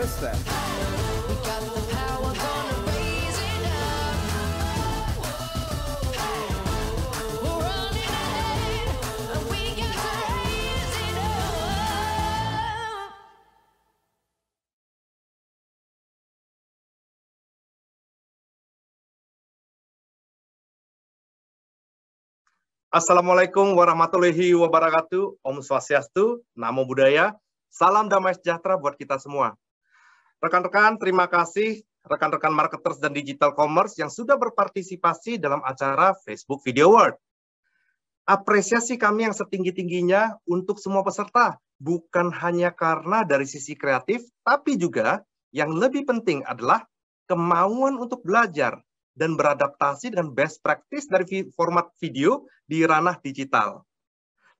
Where's that? We got the power, gonna raise it up. We're running ahead, and we got to raise it up. Assalamualaikum warahmatullahi wabarakatuh. Om Swastiastu, Namo Buddhaya. Salam damai sejahtera buat kita semua. Rekan-rekan, terima kasih rekan-rekan marketers dan digital commerce yang sudah berpartisipasi dalam acara Facebook Video World. Apresiasi kami yang setinggi-tingginya untuk semua peserta, bukan hanya karena dari sisi kreatif, tapi juga yang lebih penting adalah kemauan untuk belajar dan beradaptasi dengan best practice dari format video di ranah digital.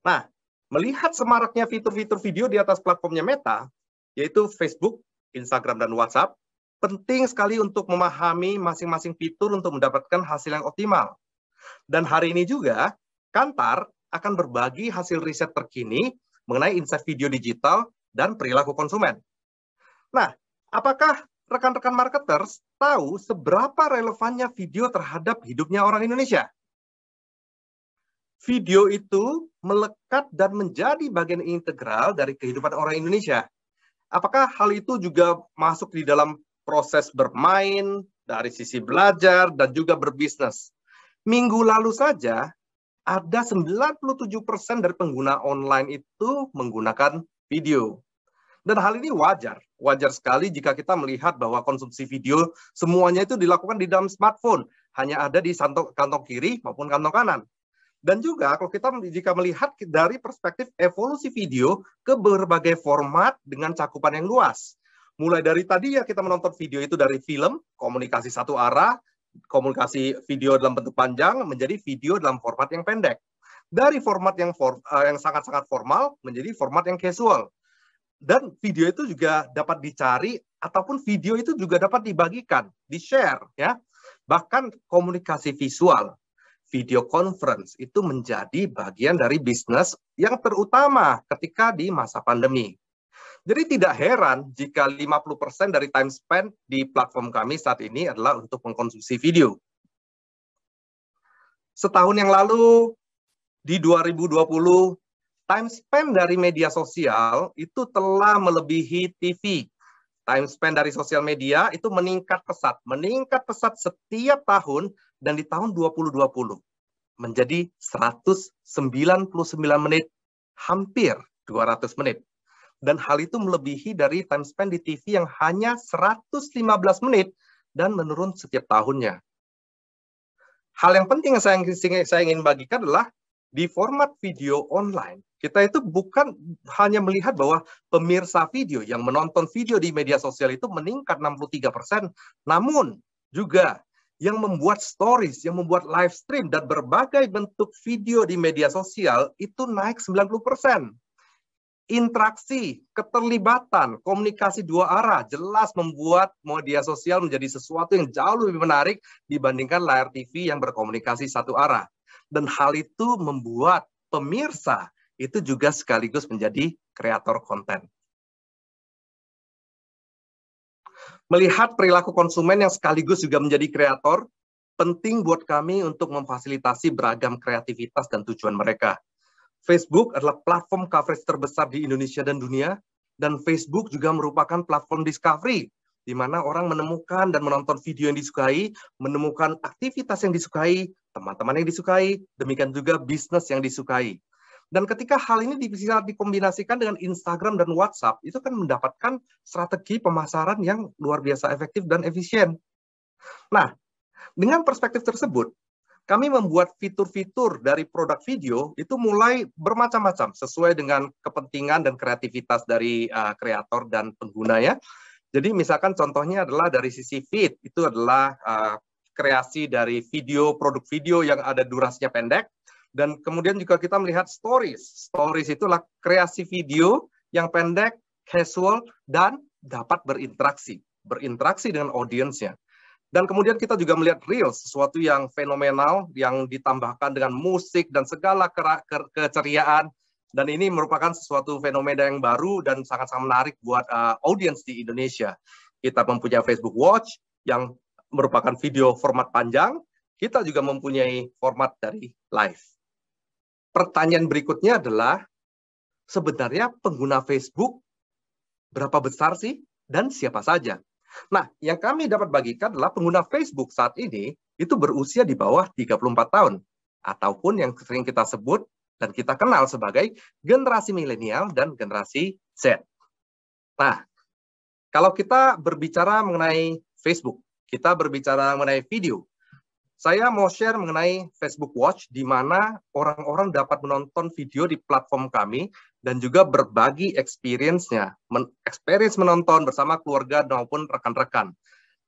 Nah, melihat semaraknya fitur-fitur video di atas platformnya Meta, yaitu Facebook, Instagram, dan WhatsApp, penting sekali untuk memahami masing-masing fitur untuk mendapatkan hasil yang optimal. Dan hari ini juga, Kantar akan berbagi hasil riset terkini mengenai insight video digital dan perilaku konsumen. Nah, apakah rekan-rekan marketers tahu seberapa relevannya video terhadap hidupnya orang Indonesia? Video itu melekat dan menjadi bagian integral dari kehidupan orang Indonesia. Apakah hal itu juga masuk di dalam proses bermain, dari sisi belajar, dan juga berbisnis? Minggu lalu saja, ada 97% dari pengguna online itu menggunakan video. Dan hal ini wajar sekali jika kita melihat bahwa konsumsi video semuanya itu dilakukan di dalam smartphone, hanya ada di kantong kiri maupun kantong kanan. Dan juga kalau kita jika melihat dari perspektif evolusi video ke berbagai format dengan cakupan yang luas. Mulai dari tadi ya kita menonton video itu dari film, komunikasi satu arah, komunikasi video dalam bentuk panjang menjadi video dalam format yang pendek. Dari format yang sangat-sangat formal menjadi format yang casual. Dan video itu juga dapat dicari ataupun video itu juga dapat dibagikan, di-share ya. Bahkan komunikasi visual, video conference itu menjadi bagian dari bisnis yang terutama ketika di masa pandemi. Jadi tidak heran jika 50% dari time spend di platform kami saat ini adalah untuk mengkonsumsi video. Setahun yang lalu di 2020 time spend dari media sosial itu telah melebihi TV. Time spend dari sosial media itu meningkat pesat setiap tahun, dan di tahun 2020 menjadi 199 menit, hampir 200 menit. Dan hal itu melebihi dari time spend di TV yang hanya 115 menit dan menurun setiap tahunnya. Hal yang penting yang saya ingin bagikan adalah di format video online, kita itu bukan hanya melihat bahwa pemirsa video yang menonton video di media sosial itu meningkat 63%, namun juga yang membuat stories, yang membuat live stream, dan berbagai bentuk video di media sosial itu naik 90%. Interaksi, keterlibatan, komunikasi dua arah jelas membuat media sosial menjadi sesuatu yang jauh lebih menarik dibandingkan layar TV yang berkomunikasi satu arah. Dan hal itu membuat pemirsa itu juga sekaligus menjadi kreator konten. Melihat perilaku konsumen yang sekaligus juga menjadi kreator, penting buat kami untuk memfasilitasi beragam kreativitas dan tujuan mereka. Facebook adalah platform coverage terbesar di Indonesia dan dunia, dan Facebook juga merupakan platform discovery, di mana orang menemukan dan menonton video yang disukai, menemukan aktivitas yang disukai, teman-teman yang disukai, demikian juga bisnis yang disukai. Dan ketika hal ini bisa dikombinasikan dengan Instagram dan WhatsApp, itu kan mendapatkan strategi pemasaran yang luar biasa efektif dan efisien. Nah, dengan perspektif tersebut, kami membuat fitur-fitur dari produk video itu mulai bermacam-macam sesuai dengan kepentingan dan kreativitas dari kreator dan pengguna ya. Jadi misalkan contohnya adalah dari sisi feed, itu adalah kreasi dari video, produk video yang ada durasinya pendek. Dan kemudian juga kita melihat stories. Stories itulah kreasi video yang pendek, casual, dan dapat berinteraksi dengan audiensnya. Dan kemudian kita juga melihat Reels, sesuatu yang fenomenal, yang ditambahkan dengan musik dan segala keceriaan, Dan ini merupakan sesuatu fenomena yang baru dan sangat-sangat menarik buat audiens di Indonesia. Kita mempunyai Facebook Watch yang merupakan video format panjang. Kita juga mempunyai format dari live. Pertanyaan berikutnya adalah, sebenarnya pengguna Facebook berapa besar sih dan siapa saja? Nah, yang kami dapat bagikan adalah pengguna Facebook saat ini itu berusia di bawah 34 tahun. Ataupun yang sering kita sebut dan kita kenal sebagai generasi milenial dan generasi Z. Nah, kalau kita berbicara mengenai Facebook, kita berbicara mengenai video, saya mau share mengenai Facebook Watch, di mana orang-orang dapat menonton video di platform kami dan juga berbagi experience-nya, experience menonton bersama keluarga maupun rekan-rekan.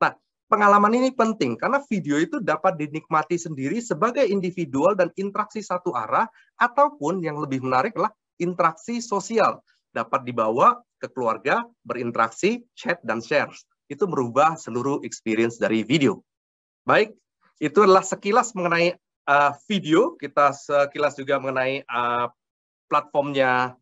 Nah, pengalaman ini penting karena video itu dapat dinikmati sendiri sebagai individual dan interaksi satu arah, ataupun yang lebih menarik adalah interaksi sosial. Dapat dibawa ke keluarga, berinteraksi, chat, dan share. Itu merubah seluruh experience dari video. Baik, itu adalah sekilas mengenai video, kita sekilas juga mengenai platformnya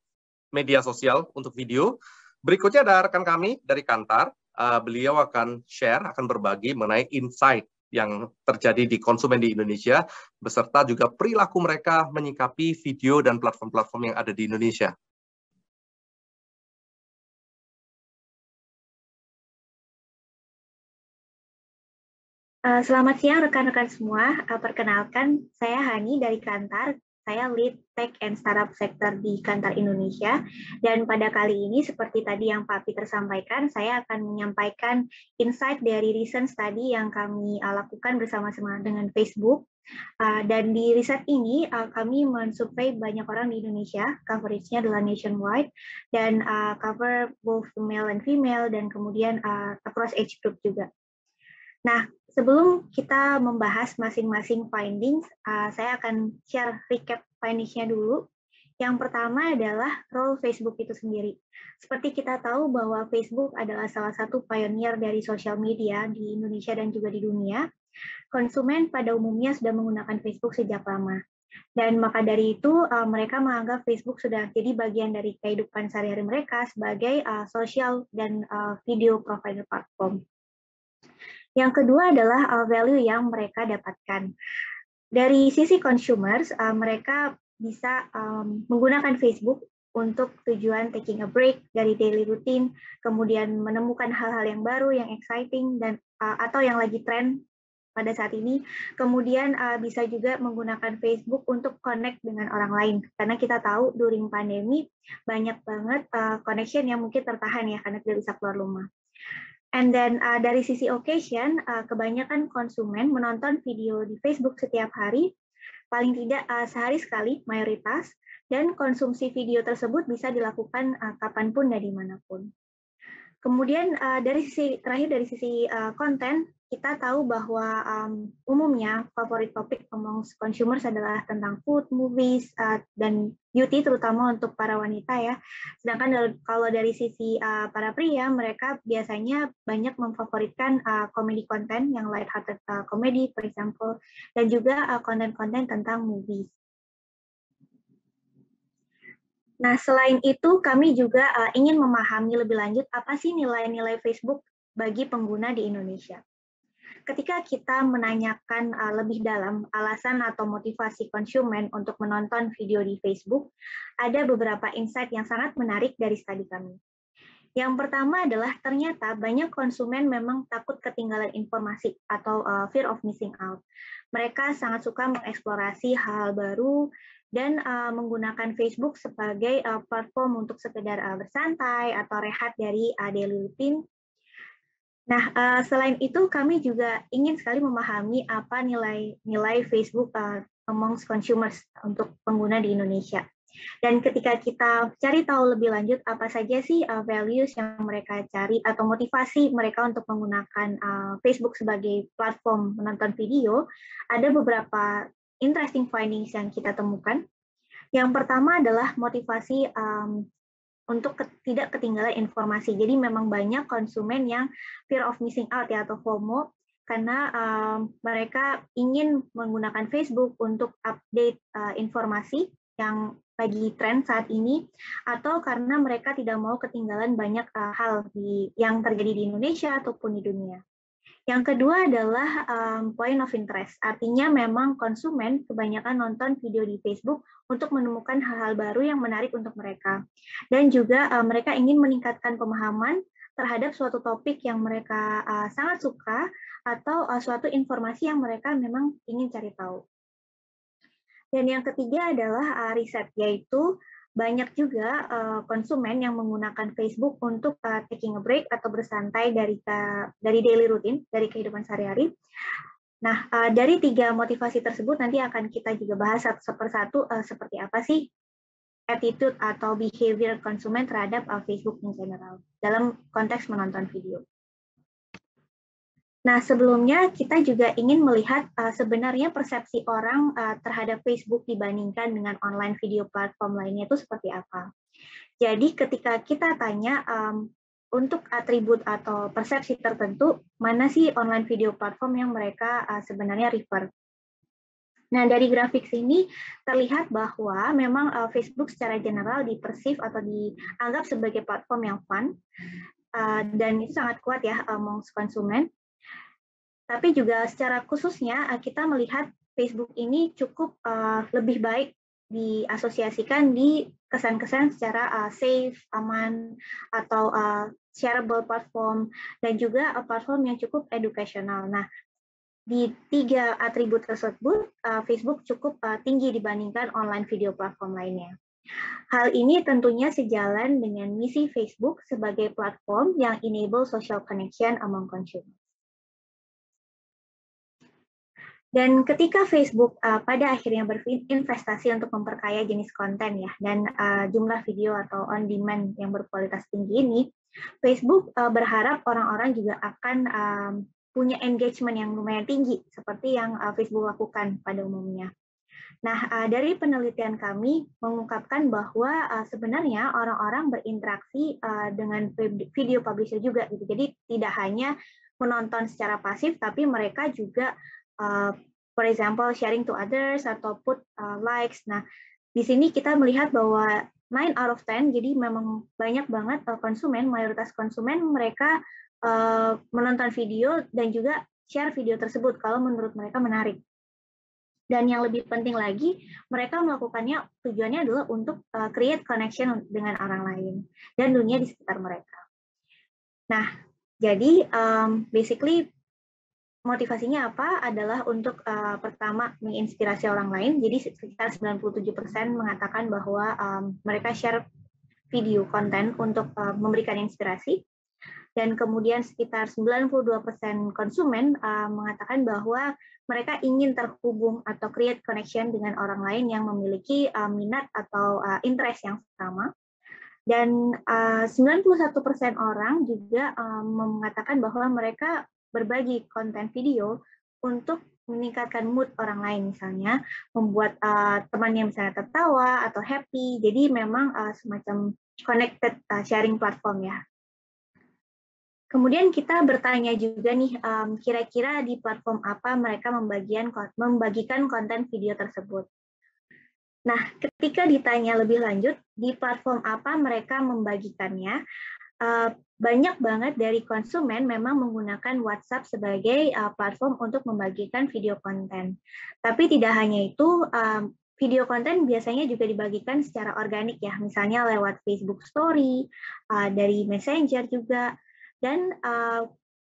media sosial untuk video. Berikutnya ada rekan kami dari Kantar, beliau akan share, akan berbagi mengenai insight yang terjadi di konsumen di Indonesia, beserta juga perilaku mereka menyikapi video dan platform-platform yang ada di Indonesia. Selamat siang rekan-rekan semua. Perkenalkan, saya Hani dari Kantar. Saya lead Tech and Startup Sector di Kantar Indonesia. Dan pada kali ini, seperti tadi yang Pak Peter sampaikan, saya akan menyampaikan insight dari recent study yang kami lakukan bersama-sama dengan Facebook. Dan di riset ini, kami mensurvey banyak orang di Indonesia, coverage-nya adalah nationwide, dan cover both male and female, dan kemudian across age group juga. Nah, sebelum kita membahas masing-masing findings, saya akan share recap findings-nya dulu. Yang pertama adalah role Facebook itu sendiri. Seperti kita tahu bahwa Facebook adalah salah satu pioneer dari sosial media di Indonesia dan juga di dunia. Konsumen pada umumnya sudah menggunakan Facebook sejak lama. Dan maka dari itu, mereka menganggap Facebook sudah jadi bagian dari kehidupan sehari-hari mereka sebagai sosial dan video provider platform. Yang kedua adalah value yang mereka dapatkan. Dari sisi consumers, mereka bisa menggunakan Facebook untuk tujuan taking a break dari daily routine, kemudian menemukan hal-hal yang baru, yang exciting, dan atau yang lagi tren pada saat ini. Kemudian bisa juga menggunakan Facebook untuk connect dengan orang lain. Karena kita tahu during pandemi banyak banget connection yang mungkin tertahan ya, karena tidak bisa keluar rumah. And then dari sisi occasion, kebanyakan konsumen menonton video di Facebook setiap hari, paling tidak sehari sekali mayoritas, dan konsumsi video tersebut bisa dilakukan kapanpun dan dimanapun. Kemudian dari sisi terakhir dari sisi konten, kita tahu bahwa umumnya favorit topik among consumers adalah tentang food, movies, dan beauty, terutama untuk para wanita ya. Sedangkan kalau dari sisi para pria, mereka biasanya banyak memfavoritkan komedi konten yang light-hearted comedy, for example, dan juga konten-konten tentang movies. Nah, selain itu, kami juga ingin memahami lebih lanjut apa sih nilai-nilai Facebook bagi pengguna di Indonesia. Ketika kita menanyakan lebih dalam alasan atau motivasi konsumen untuk menonton video di Facebook, ada beberapa insight yang sangat menarik dari studi kami. Yang pertama adalah ternyata banyak konsumen memang takut ketinggalan informasi atau fear of missing out. Mereka sangat suka mengeksplorasi hal baru dan menggunakan Facebook sebagai platform untuk sekedar bersantai atau rehat dari daily routine. Nah, selain itu kami juga ingin sekali memahami apa nilai Facebook amongst consumers untuk pengguna di Indonesia. Dan ketika kita cari tahu lebih lanjut apa saja sih values yang mereka cari atau motivasi mereka untuk menggunakan Facebook sebagai platform menonton video, ada beberapa interesting findings yang kita temukan. Yang pertama adalah motivasi untuk tidak ketinggalan informasi. Jadi memang banyak konsumen yang fear of missing out ya atau FOMO karena mereka ingin menggunakan Facebook untuk update informasi yang lagi tren saat ini, atau karena mereka tidak mau ketinggalan banyak hal yang terjadi di Indonesia ataupun di dunia. Yang kedua adalah point of interest, artinya memang konsumen kebanyakan nonton video di Facebook untuk menemukan hal-hal baru yang menarik untuk mereka. Dan juga mereka ingin meningkatkan pemahaman terhadap suatu topik yang mereka sangat suka atau suatu informasi yang mereka memang ingin cari tahu. Dan yang ketiga adalah riset, yaitu banyak juga konsumen yang menggunakan Facebook untuk taking a break atau bersantai dari daily routine, dari kehidupan sehari-hari. Nah, dari 3 motivasi tersebut nanti akan kita juga bahas satu persatu seperti apa sih attitude atau behavior konsumen terhadap Facebook in general dalam konteks menonton video. Nah, sebelumnya kita juga ingin melihat sebenarnya persepsi orang terhadap Facebook dibandingkan dengan online video platform lainnya itu seperti apa. Jadi ketika kita tanya untuk atribut atau persepsi tertentu, mana sih online video platform yang mereka sebenarnya refer. Nah, dari grafik sini terlihat bahwa memang Facebook secara general dipersif atau dianggap sebagai platform yang fun, dan itu sangat kuat ya amongst konsumen. Tapi juga secara khususnya kita melihat Facebook ini cukup lebih baik diasosiasikan di kesan-kesan secara safe, aman, atau shareable platform, dan juga platform yang cukup educational. Nah, di 3 atribut tersebut, Facebook cukup tinggi dibandingkan online video platform lainnya. Hal ini tentunya sejalan dengan misi Facebook sebagai platform yang enable social connection among consumers. Dan ketika Facebook pada akhirnya berinvestasi untuk memperkaya jenis konten ya dan jumlah video atau on demand yang berkualitas tinggi ini, Facebook berharap orang-orang juga akan punya engagement yang lumayan tinggi seperti yang Facebook lakukan pada umumnya. Nah, dari penelitian kami mengungkapkan bahwa sebenarnya orang-orang berinteraksi dengan video publisher juga gitu. Jadi tidak hanya menonton secara pasif, tapi mereka juga for example sharing to others atau put likes. Nah, di sini kita melihat bahwa 9 out of 10, jadi memang banyak banget konsumen, mayoritas konsumen mereka menonton video dan juga share video tersebut kalau menurut mereka menarik. Dan yang lebih penting lagi, mereka melakukannya tujuannya adalah untuk create connection dengan orang lain dan dunia di sekitar mereka. Nah, jadi basically motivasinya apa? Adalah untuk pertama menginspirasi orang lain. Jadi sekitar 97% mengatakan bahwa mereka share video konten untuk memberikan inspirasi. Dan kemudian sekitar 92% konsumen mengatakan bahwa mereka ingin terhubung atau create connection dengan orang lain yang memiliki minat atau interest yang sama. Dan 91% orang juga mengatakan bahwa mereka berbagi konten video untuk meningkatkan mood orang lain, misalnya membuat temannya misalnya tertawa atau happy. Jadi memang semacam connected sharing platform ya. Kemudian kita bertanya juga nih, kira-kira di platform apa mereka membagikan konten video tersebut. Nah, ketika ditanya lebih lanjut, di platform apa mereka membagikannya, banyak banget dari konsumen memang menggunakan WhatsApp sebagai platform untuk membagikan video konten. Tapi tidak hanya itu, video konten biasanya juga dibagikan secara organik ya, misalnya lewat Facebook Story, dari Messenger juga, dan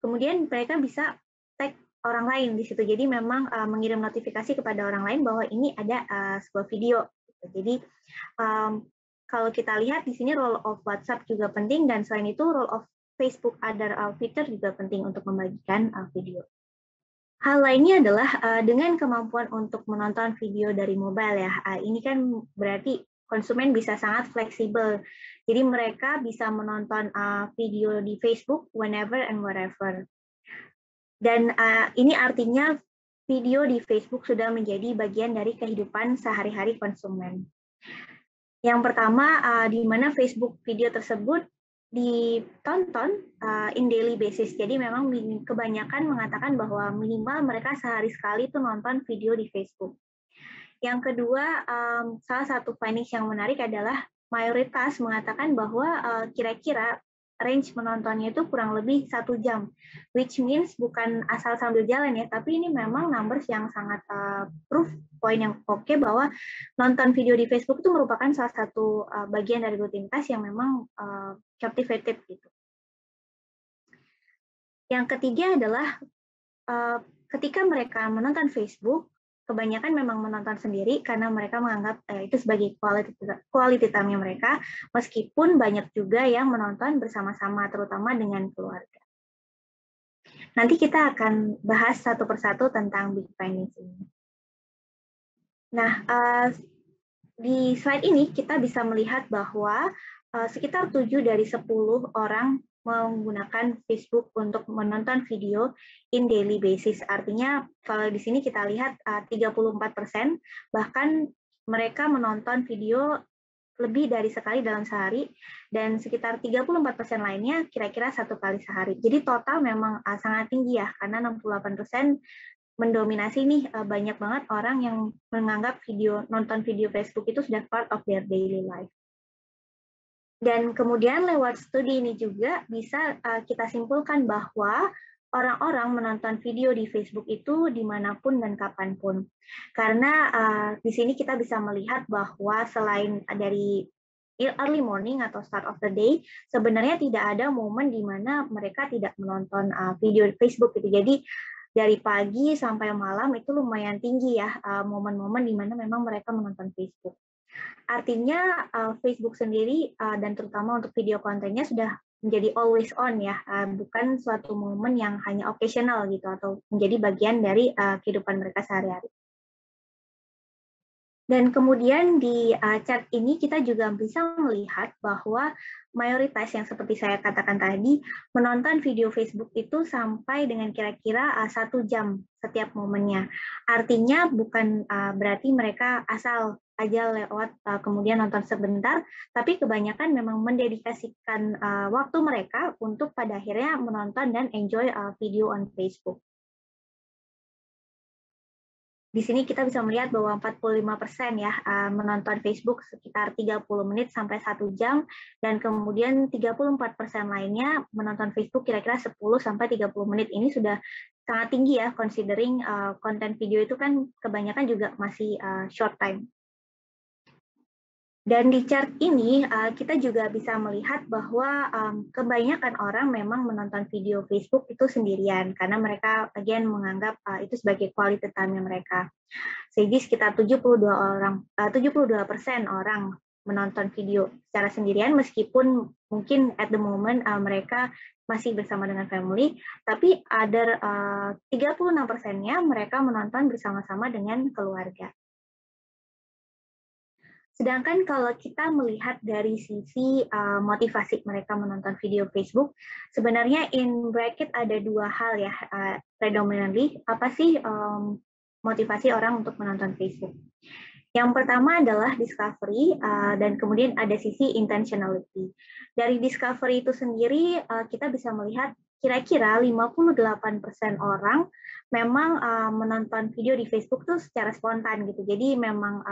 kemudian mereka bisa tag orang lain di situ. Jadi memang mengirim notifikasi kepada orang lain bahwa ini ada sebuah video. Jadi kalau kita lihat di sini role of WhatsApp juga penting, dan selain itu role of Facebook other feature juga penting untuk membagikan video. Hal lainnya adalah dengan kemampuan untuk menonton video dari mobile ya. Ini kan berarti konsumen bisa sangat fleksibel. Jadi mereka bisa menonton video di Facebook whenever and wherever. Dan ini artinya video di Facebook sudah menjadi bagian dari kehidupan sehari-hari konsumen. Yang pertama, di mana Facebook video tersebut ditonton in daily basis. Jadi memang kebanyakan mengatakan bahwa minimal mereka sehari sekali tuh nonton video di Facebook. Yang kedua, salah satu findings yang menarik adalah mayoritas mengatakan bahwa kira-kira range menontonnya itu kurang lebih 1 jam, which means bukan asal sambil jalan ya, tapi ini memang numbers yang sangat proof point yang oke bahwa nonton video di Facebook itu merupakan salah satu bagian dari rutinitas yang memang captivated gitu. Yang ketiga adalah ketika mereka menonton Facebook, kebanyakan memang menonton sendiri karena mereka menganggap itu sebagai quality time-nya mereka, meskipun banyak juga yang menonton bersama-sama, terutama dengan keluarga. Nanti kita akan bahas satu persatu tentang big findings ini. Nah, di slide ini kita bisa melihat bahwa sekitar 7 dari 10 orang menggunakan Facebook untuk menonton video in daily basis. Artinya kalau di sini kita lihat 34%, bahkan mereka menonton video lebih dari sekali dalam sehari, dan sekitar 34% lainnya kira-kira 1 kali sehari. Jadi total memang sangat tinggi ya, karena 68% mendominasi nih, banyak banget orang yang menganggap nonton video Facebook itu sudah part of their daily life. Dan kemudian lewat studi ini juga bisa kita simpulkan bahwa orang-orang menonton video di Facebook itu dimanapun dan kapanpun. Karena di sini kita bisa melihat bahwa selain dari early morning atau start of the day, sebenarnya tidak ada momen di mana mereka tidak menonton video di Facebook gitu. Jadi dari pagi sampai malam itu lumayan tinggi ya momen-momen di mana memang mereka menonton Facebook. Artinya Facebook sendiri dan terutama untuk video kontennya sudah menjadi always on ya, bukan suatu momen yang hanya occasional gitu atau menjadi bagian dari kehidupan mereka sehari-hari. Dan kemudian di chart ini kita juga bisa melihat bahwa mayoritas yang seperti saya katakan tadi menonton video Facebook itu sampai dengan kira-kira 1 jam setiap momennya. Artinya bukan berarti mereka asal aja lewat kemudian nonton sebentar, tapi kebanyakan memang mendedikasikan waktu mereka untuk pada akhirnya menonton dan enjoy video on Facebook. Di sini kita bisa melihat bahwa 45% ya menonton Facebook sekitar 30 menit sampai 1 jam, dan kemudian 34% lainnya menonton Facebook kira-kira 10 sampai 30 menit. Ini sudah sangat tinggi ya, considering konten video itu kan kebanyakan juga masih short time. Dan di chart ini kita juga bisa melihat bahwa kebanyakan orang memang menonton video Facebook itu sendirian karena mereka again menganggap itu sebagai quality time-nya mereka. Jadi sekitar 72% orang menonton video secara sendirian meskipun mungkin at the moment mereka masih bersama dengan family, tapi ada 36%-nya mereka menonton bersama-sama dengan keluarga. Sedangkan kalau kita melihat dari sisi motivasi mereka menonton video Facebook, sebenarnya in bracket ada 2 hal ya, predominantly. Apa sih motivasi orang untuk menonton Facebook? Yang pertama adalah discovery, dan kemudian ada sisi intentionality. Dari discovery itu sendiri, kita bisa melihat kira-kira 58% orang memang menonton video di Facebook tuh secara spontan gitu. Jadi memang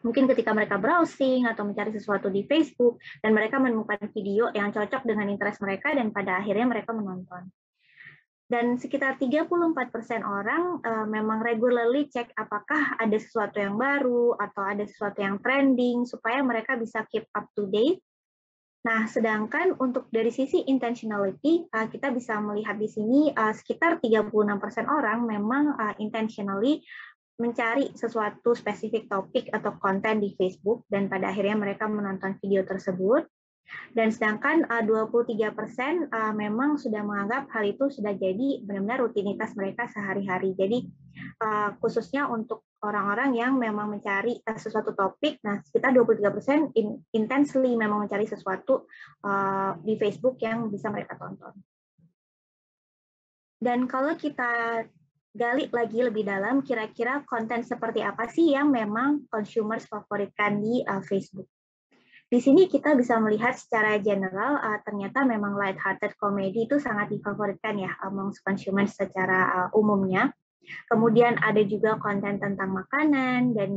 mungkin ketika mereka browsing atau mencari sesuatu di Facebook dan mereka menemukan video yang cocok dengan interest mereka dan pada akhirnya mereka menonton. Dan sekitar 34% orang memang regularly cek apakah ada sesuatu yang baru atau ada sesuatu yang trending supaya mereka bisa keep up to date. Nah, sedangkan untuk dari sisi intentionality, kita bisa melihat di sini sekitar 36% orang memang intentionally mencari sesuatu spesifik topik atau konten di Facebook dan pada akhirnya mereka menonton video tersebut. Dan sedangkan 23% memang sudah menganggap hal itu sudah jadi benar-benar rutinitas mereka sehari-hari. Jadi khususnya untuk orang-orang yang memang mencari sesuatu topik, nah sekitar 23% intensely memang mencari sesuatu di Facebook yang bisa mereka tonton. Dan kalau kita gali lagi lebih dalam, kira-kira konten seperti apa sih yang memang consumers favoritkan di Facebook? Di sini kita bisa melihat secara general, ternyata memang light-hearted comedy itu sangat difavoritkan ya among consumers secara umumnya. Kemudian ada juga konten tentang makanan dan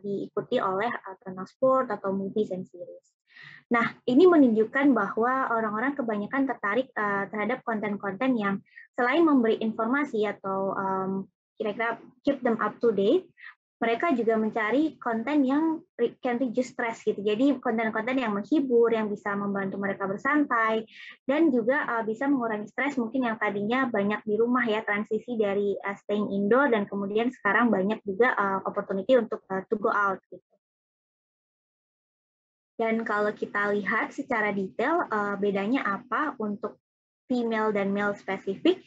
diikuti oleh tentang sport atau movies and series. Nah, ini menunjukkan bahwa orang-orang kebanyakan tertarik terhadap konten-konten yang selain memberi informasi atau kira-kira keep them up to date, mereka juga mencari konten yang can reduce stress gitu. Jadi konten-konten yang menghibur, yang bisa membantu mereka bersantai, dan juga bisa mengurangi stres mungkin yang tadinya banyak di rumah ya, transisi dari staying indoor dan kemudian sekarang banyak juga opportunity untuk to go out gitu. Dan kalau kita lihat secara detail bedanya apa untuk female dan male spesifik,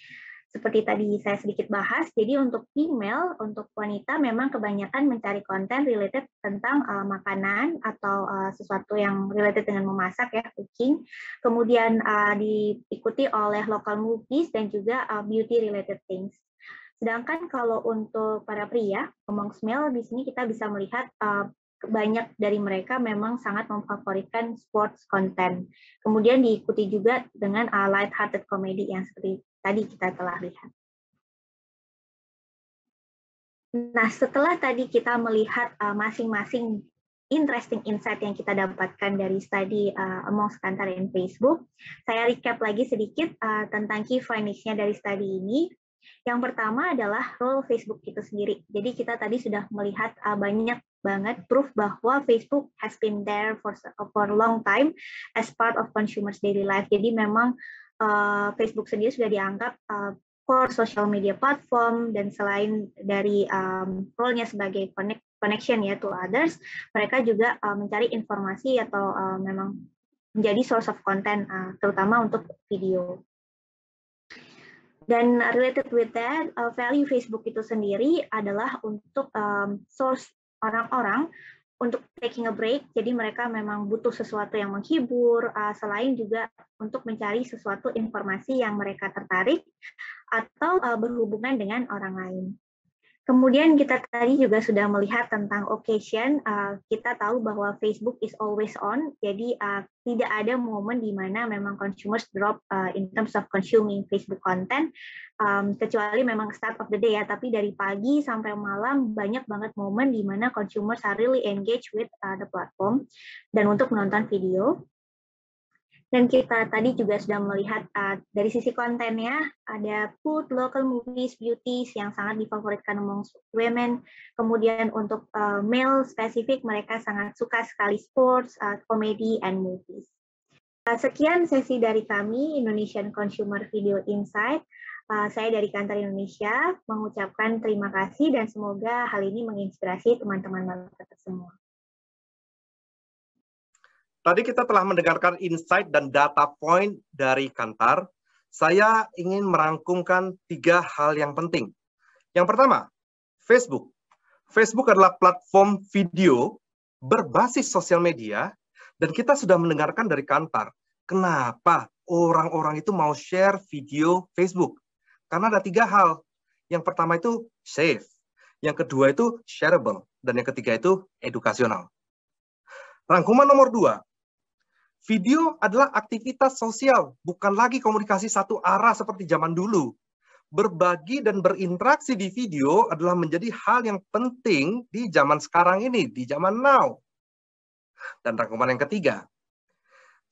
seperti tadi saya sedikit bahas, jadi untuk female, untuk wanita memang kebanyakan mencari konten related tentang makanan atau sesuatu yang related dengan memasak ya, cooking. Kemudian diikuti oleh local movies dan juga beauty related things. Sedangkan kalau untuk para pria, amongst male di sini kita bisa melihat banyak dari mereka memang sangat memfavoritkan sports content. Kemudian diikuti juga dengan light-hearted comedy yang seperti tadi kita telah lihat. Nah, setelah tadi kita melihat masing-masing interesting insight yang kita dapatkan dari studi amongst Kantar and Facebook, saya recap lagi sedikit tentang key findings-nya dari studi ini. Yang pertama adalah role Facebook itu sendiri. Jadi kita tadi sudah melihat banyak banget proof bahwa Facebook has been there for a long time as part of consumers' daily life. Jadi memang Facebook sendiri sudah dianggap core social media platform, dan selain dari role-nya sebagai connection ya to others, mereka juga mencari informasi atau memang menjadi source of content terutama untuk video. Dan related with that, value Facebook itu sendiri adalah untuk source orang-orang untuk taking a break, jadi mereka memang butuh sesuatu yang menghibur, selain juga untuk mencari sesuatu informasi yang mereka tertarik atau berhubungan dengan orang lain. Kemudian kita tadi juga sudah melihat tentang occasion, kita tahu bahwa Facebook is always on, jadi tidak ada momen di mana memang consumers drop in terms of consuming Facebook content, kecuali memang start of the day ya, tapi dari pagi sampai malam banyak banget momen di mana consumers are really engaged with the platform dan untuk menonton video. Dan kita tadi juga sudah melihat dari sisi kontennya, ada food, local movies, beauties yang sangat difavoritkan among women. Kemudian untuk male spesifik, mereka sangat suka sekali sports, comedy, and movies. Sekian sesi dari kami, Indonesian Consumer Video Insight. Saya dari Kantar Indonesia mengucapkan terima kasih dan semoga hal ini menginspirasi teman-teman marketer semua. Tadi kita telah mendengarkan insight dan data point dari Kantar. Saya ingin merangkumkan 3 hal yang penting. Yang pertama, Facebook. Facebook adalah platform video berbasis sosial media, dan kita sudah mendengarkan dari Kantar, kenapa orang-orang itu mau share video Facebook. Karena ada 3 hal. Yang pertama itu safe, yang kedua itu shareable, dan yang ketiga itu edukasional. Rangkuman nomor 2, video adalah aktivitas sosial, bukan lagi komunikasi satu arah seperti zaman dulu. Berbagi dan berinteraksi di video adalah menjadi hal yang penting di zaman sekarang ini, di zaman now. Dan rangkuman yang ketiga,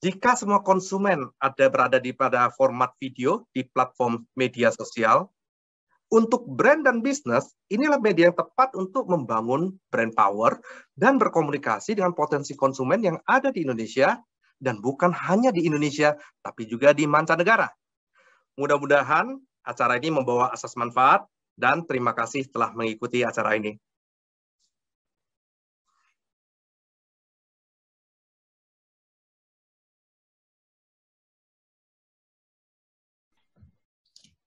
jika semua konsumen berada pada format video di platform media sosial, untuk brand dan bisnis, inilah media yang tepat untuk membangun brand power dan berkomunikasi dengan potensi konsumen yang ada di Indonesia, dan bukan hanya di Indonesia, tapi juga di mancanegara. Mudah-mudahan acara ini membawa asas manfaat, dan terima kasih telah mengikuti acara ini.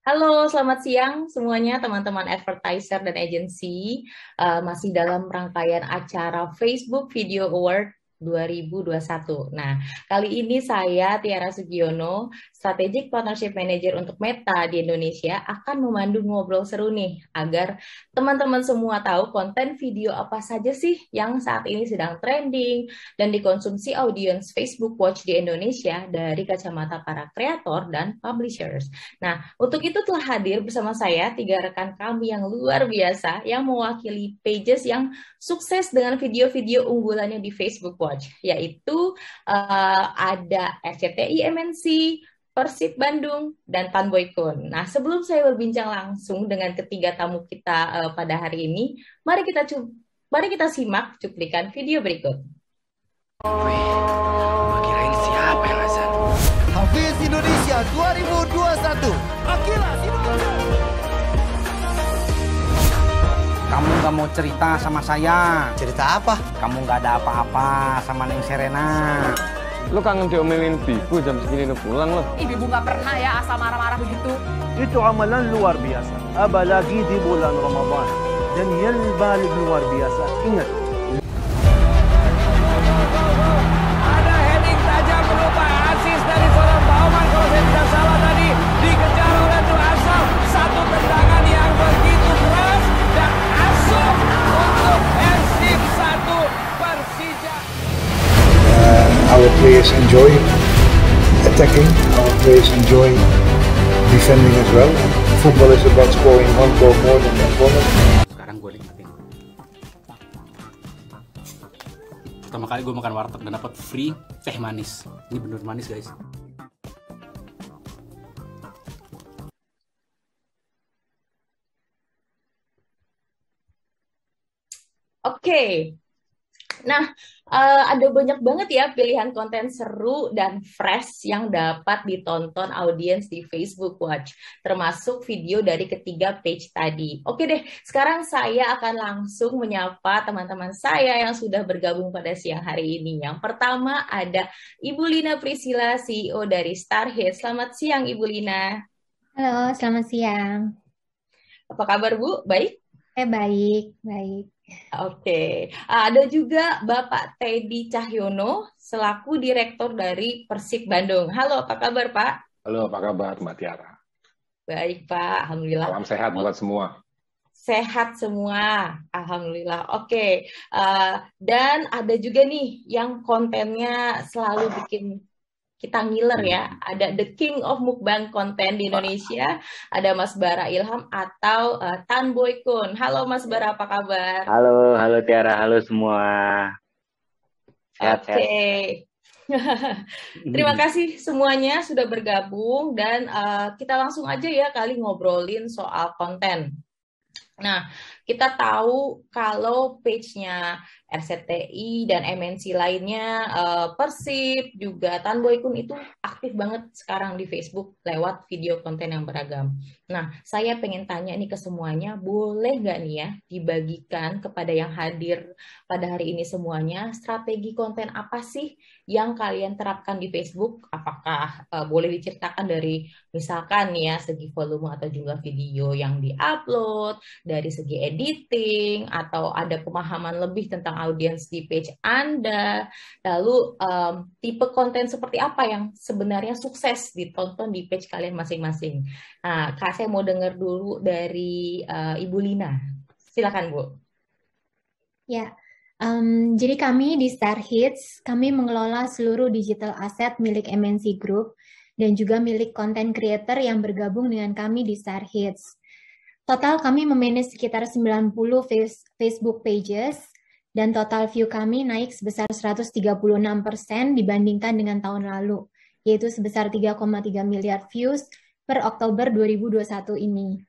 Halo, selamat siang semuanya teman-teman advertiser dan agensi. Masih dalam rangkaian acara Facebook Video Award 2021. Nah, kali ini saya, Tiara Sugiono, Strategic Partnership Manager untuk Meta di Indonesia, akan memandu ngobrol seru nih, agar teman-teman semua tahu konten video apa saja sih yang saat ini sedang trending dan dikonsumsi audiens Facebook Watch di Indonesia dari kacamata para kreator dan publishers. Nah, untuk itu telah hadir bersama saya 3 rekan kami yang luar biasa yang mewakili pages yang sukses dengan video-video unggulannya di Facebook Watch, yaitu ada RCTI MNC, Persib Bandung, dan Tan Boy Kun. Nah, sebelum saya berbincang langsung dengan ketiga tamu kita pada hari ini, mari kita simak cuplikan video berikut. Gua kirain siapa yang azan? Hafiz Indonesia 2021. Akilas Indonesia. Kamu gak mau cerita sama saya? Cerita apa? Kamu gak ada apa-apa sama Neng Serena? Lu kangen diomelin Bibu jam segini udah pulang lo. Ibu nggak pernah ya asal marah-marah begitu. Itu amalan luar biasa. Apalagi di bulan Ramadan. Dan yang balik luar biasa. Ingat. Ada heading tajam berupa asis dari seorang Bauman kalau saya tidak salah tadi. Dikejar oleh Nur Asal. Satu tendangan yang begitu keras. Dan asuh untuk Persib 1 Persija. Our players enjoy attacking, our players enjoy defending as well. Football is about scoring one goal more than one corner. Sekarang gue nikmatin. Pertama kali gue makan warteg dan dapat free teh manis. Ini bener manis guys. Oke. Nah, ada banyak banget ya pilihan konten seru dan fresh yang dapat ditonton audiens di Facebook Watch, termasuk video dari ketiga page tadi. Oke deh, sekarang saya akan langsung menyapa teman-teman saya yang sudah bergabung pada siang hari ini. Yang pertama ada Ibu Lina Priscilla, CEO dari Star Hits. Selamat siang, Ibu Lina. Halo, selamat siang. Apa kabar, Bu? Baik? Baik, baik. Oke, ada juga Bapak Teddy Cahyono selaku Direktur dari Persib Bandung. Halo, apa kabar Pak? Halo, apa kabar Mbak Tiara? Baik Pak, Alhamdulillah. Salam sehat buat semua. Sehat semua, Alhamdulillah. Oke, dan ada juga nih yang kontennya selalu bikin kita ngiler ya. Ada The King of Mukbang konten di Indonesia, ada Mas Bara Ilham atau Tan Boy Kun. Halo Mas Bara, apa kabar? Halo Tiara, halo semua. Sehat. Terima kasih semuanya sudah bergabung dan kita langsung aja ya kali ngobrolin soal konten. Nah, kita tahu kalau page-nya RCTI dan MNC lainnya, Persib, juga Tan Boy Kun itu aktif banget sekarang di Facebook lewat video konten yang beragam. Nah, saya pengen tanya nih ke semuanya, boleh nggak nih ya dibagikan kepada yang hadir pada hari ini semuanya, strategi konten apa sih yang kalian terapkan di Facebook? Apakah boleh diceritakan dari misalkan nih ya segi volume atau jumlah video yang di-upload, dari segi editing, atau ada pemahaman lebih tentang audiens di page Anda, lalu tipe konten seperti apa yang sebenarnya sukses ditonton di page kalian masing-masing. Nah, Kak, saya mau dengar dulu dari Ibu Lina. Silakan, Bu. Ya, jadi kami di Star Hits, kami mengelola seluruh digital asset milik MNC Group dan juga milik content creator yang bergabung dengan kami di Star Hits. Total kami memanage sekitar 90 Facebook pages dan total view kami naik sebesar 136% dibandingkan dengan tahun lalu, yaitu sebesar 3,3 miliar views per Oktober 2021 ini.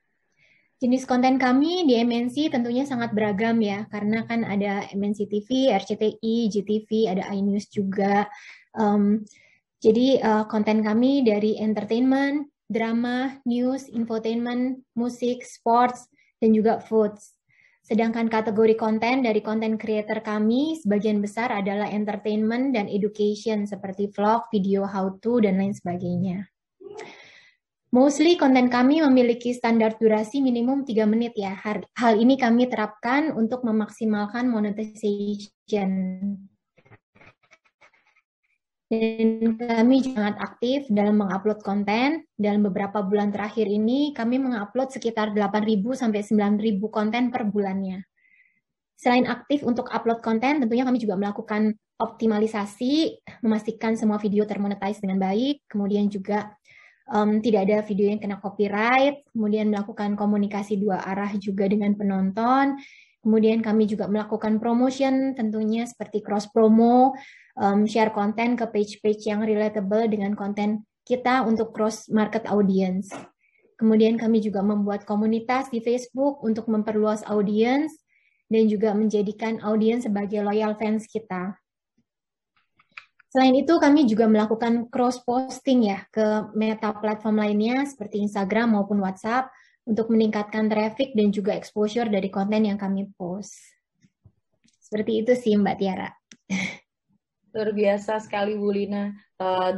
Jenis konten kami di MNC tentunya sangat beragam ya, karena kan ada MNC TV, RCTI, GTV, ada iNews juga. Jadi konten kami dari entertainment, drama, news, infotainment, musik, sports, dan juga foods. Sedangkan kategori konten dari konten creator kami sebagian besar adalah entertainment dan education seperti vlog, video how to, dan lain sebagainya. Mostly konten kami memiliki standar durasi minimum 3 menit ya. Hal ini kami terapkan untuk memaksimalkan monetization. Dan kami sangat aktif dalam mengupload konten. Dalam beberapa bulan terakhir ini, kami mengupload sekitar 8.000 sampai 9.000 konten per bulannya. Selain aktif untuk upload konten, tentunya kami juga melakukan optimalisasi, memastikan semua video termonetize dengan baik, kemudian juga tidak ada video yang kena copyright, kemudian melakukan komunikasi 2 arah juga dengan penonton, kemudian kami juga melakukan promotion tentunya seperti cross promo, share konten ke page-page yang relatable dengan konten kita untuk cross market audience. Kemudian kami juga membuat komunitas di Facebook untuk memperluas audience dan juga menjadikan audience sebagai loyal fans kita. Selain itu, kami juga melakukan cross-posting ya ke meta platform lainnya seperti Instagram maupun WhatsApp untuk meningkatkan traffic dan juga exposure dari konten yang kami post. Seperti itu sih Mbak Tiara. Luar biasa sekali Bu Lina.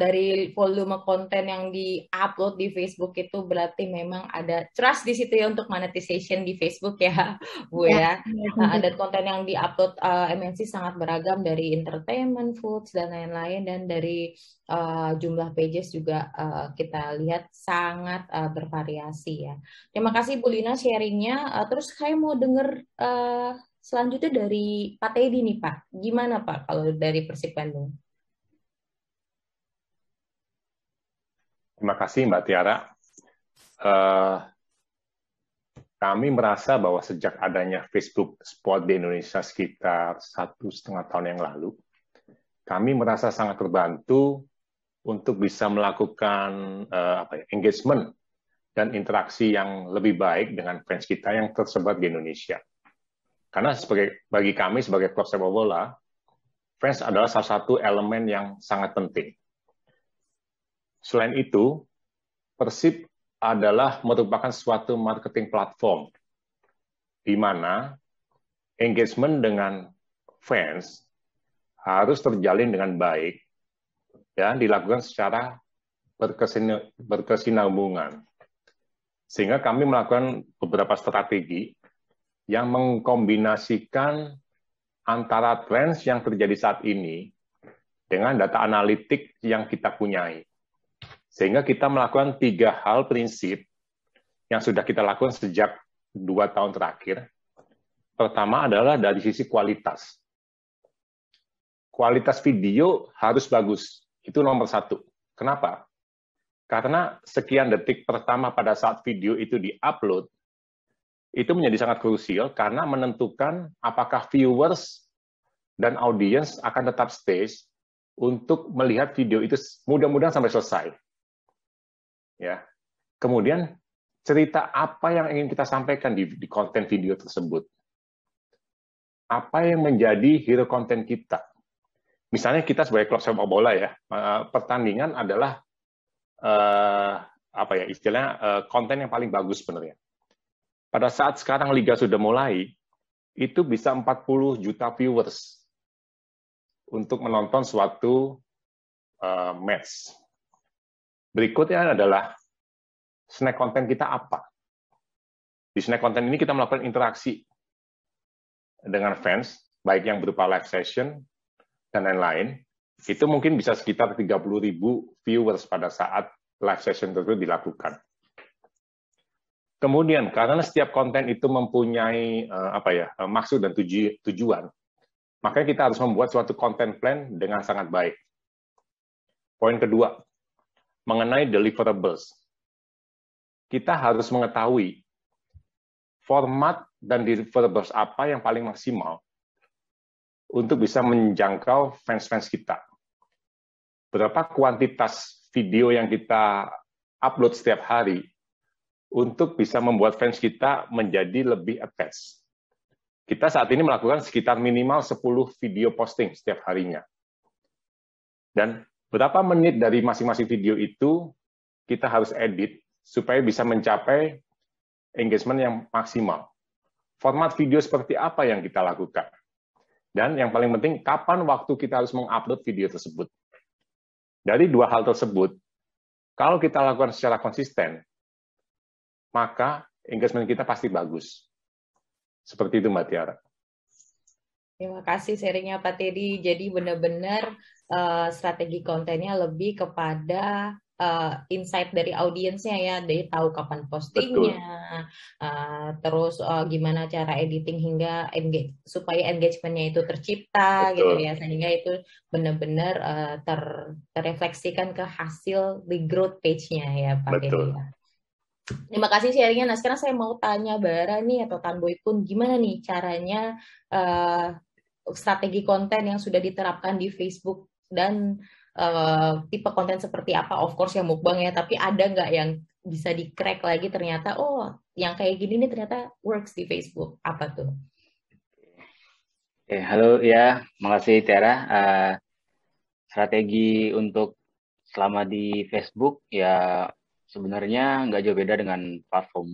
Dari volume konten yang di-upload di Facebook itu berarti memang ada trust di situ ya untuk monetization di Facebook ya Bu ya. Dan konten yang di-upload MNC sangat beragam dari entertainment, foods, dan lain-lain. Dan dari jumlah pages juga kita lihat sangat bervariasi ya. Terima kasih Bu Lina sharingnya. Terus saya mau dengar selanjutnya dari Pak Teddy nih Pak. Gimana Pak kalau dari Persib Bandung? Terima kasih Mbak Tiara. Kami merasa bahwa sejak adanya Facebook Sport di Indonesia sekitar 1,5 tahun yang lalu, kami merasa sangat terbantu untuk bisa melakukan engagement dan interaksi yang lebih baik dengan fans kita yang tersebar di Indonesia. Karena bagi kami sebagai klub sepak bola, fans adalah salah satu elemen yang sangat penting. Selain itu, Persib adalah merupakan suatu marketing platform di mana engagement dengan fans harus terjalin dengan baik dan dilakukan secara berkesinambungan. Sehingga kami melakukan beberapa strategi yang mengkombinasikan antara trends yang terjadi saat ini dengan data analitik yang kita punyai. Sehingga kita melakukan 3 hal prinsip yang sudah kita lakukan sejak 2 tahun terakhir. Pertama adalah dari sisi kualitas. Kualitas video harus bagus. Itu nomor 1. Kenapa? Karena sekian detik pertama pada saat video itu di-upload, itu menjadi sangat krusial karena menentukan apakah viewers dan audience akan tetap stay untuk melihat video itu mudah-mudahan sampai selesai. Ya. Kemudian cerita apa yang ingin kita sampaikan di konten video tersebut. Apa yang menjadi hero konten kita. Misalnya kita sebagai klub sepak bola ya, pertandingan adalah konten yang paling bagus sebenarnya. Pada saat sekarang liga sudah mulai, itu bisa 40 juta viewers untuk menonton suatu match. Berikutnya adalah snack konten kita apa. Di snack konten ini kita melakukan interaksi dengan fans, baik yang berupa live session dan lain-lain. Itu mungkin bisa sekitar 30.000 viewers pada saat live session tersebut dilakukan. Kemudian, karena setiap konten itu mempunyai maksud dan tujuan, makanya kita harus membuat suatu content plan dengan sangat baik. Poin kedua, mengenai deliverables. Kita harus mengetahui format dan deliverables apa yang paling maksimal untuk bisa menjangkau fans-fans kita. Berapa kuantitas video yang kita upload setiap hari untuk bisa membuat fans kita menjadi lebih attached. Kita saat ini melakukan sekitar minimal 10 video posting setiap harinya. Dan berapa menit dari masing-masing video itu kita harus edit supaya bisa mencapai engagement yang maksimal. Format video seperti apa yang kita lakukan? Dan yang paling penting, kapan waktu kita harus mengupload video tersebut? Dari 2 hal tersebut, kalau kita lakukan secara konsisten, maka engagement kita pasti bagus. Seperti itu Mbak Tiara. Terima kasih sharingnya Pak Teddy. Jadi benar-benar strategi kontennya lebih kepada insight dari audiensnya ya, dari tahu kapan postingnya, terus gimana cara editing hingga supaya engagementnya itu tercipta gitu ya, sehingga itu benar-benar terrefleksikan ke hasil di growth page-nya ya Pak Teddy ya. Terima kasih sharingnya. Nah sekarang saya mau tanya Bara nih atau Tan Boy pun, gimana nih caranya strategi konten yang sudah diterapkan di Facebook dan tipe konten seperti apa? Of course yang mukbang ya, tapi ada nggak yang bisa di-crack lagi ternyata, oh yang kayak gini nih ternyata works di Facebook, apa tuh? Halo ya, makasih Tiara. Strategi untuk selama di Facebook ya sebenarnya nggak jauh beda dengan platform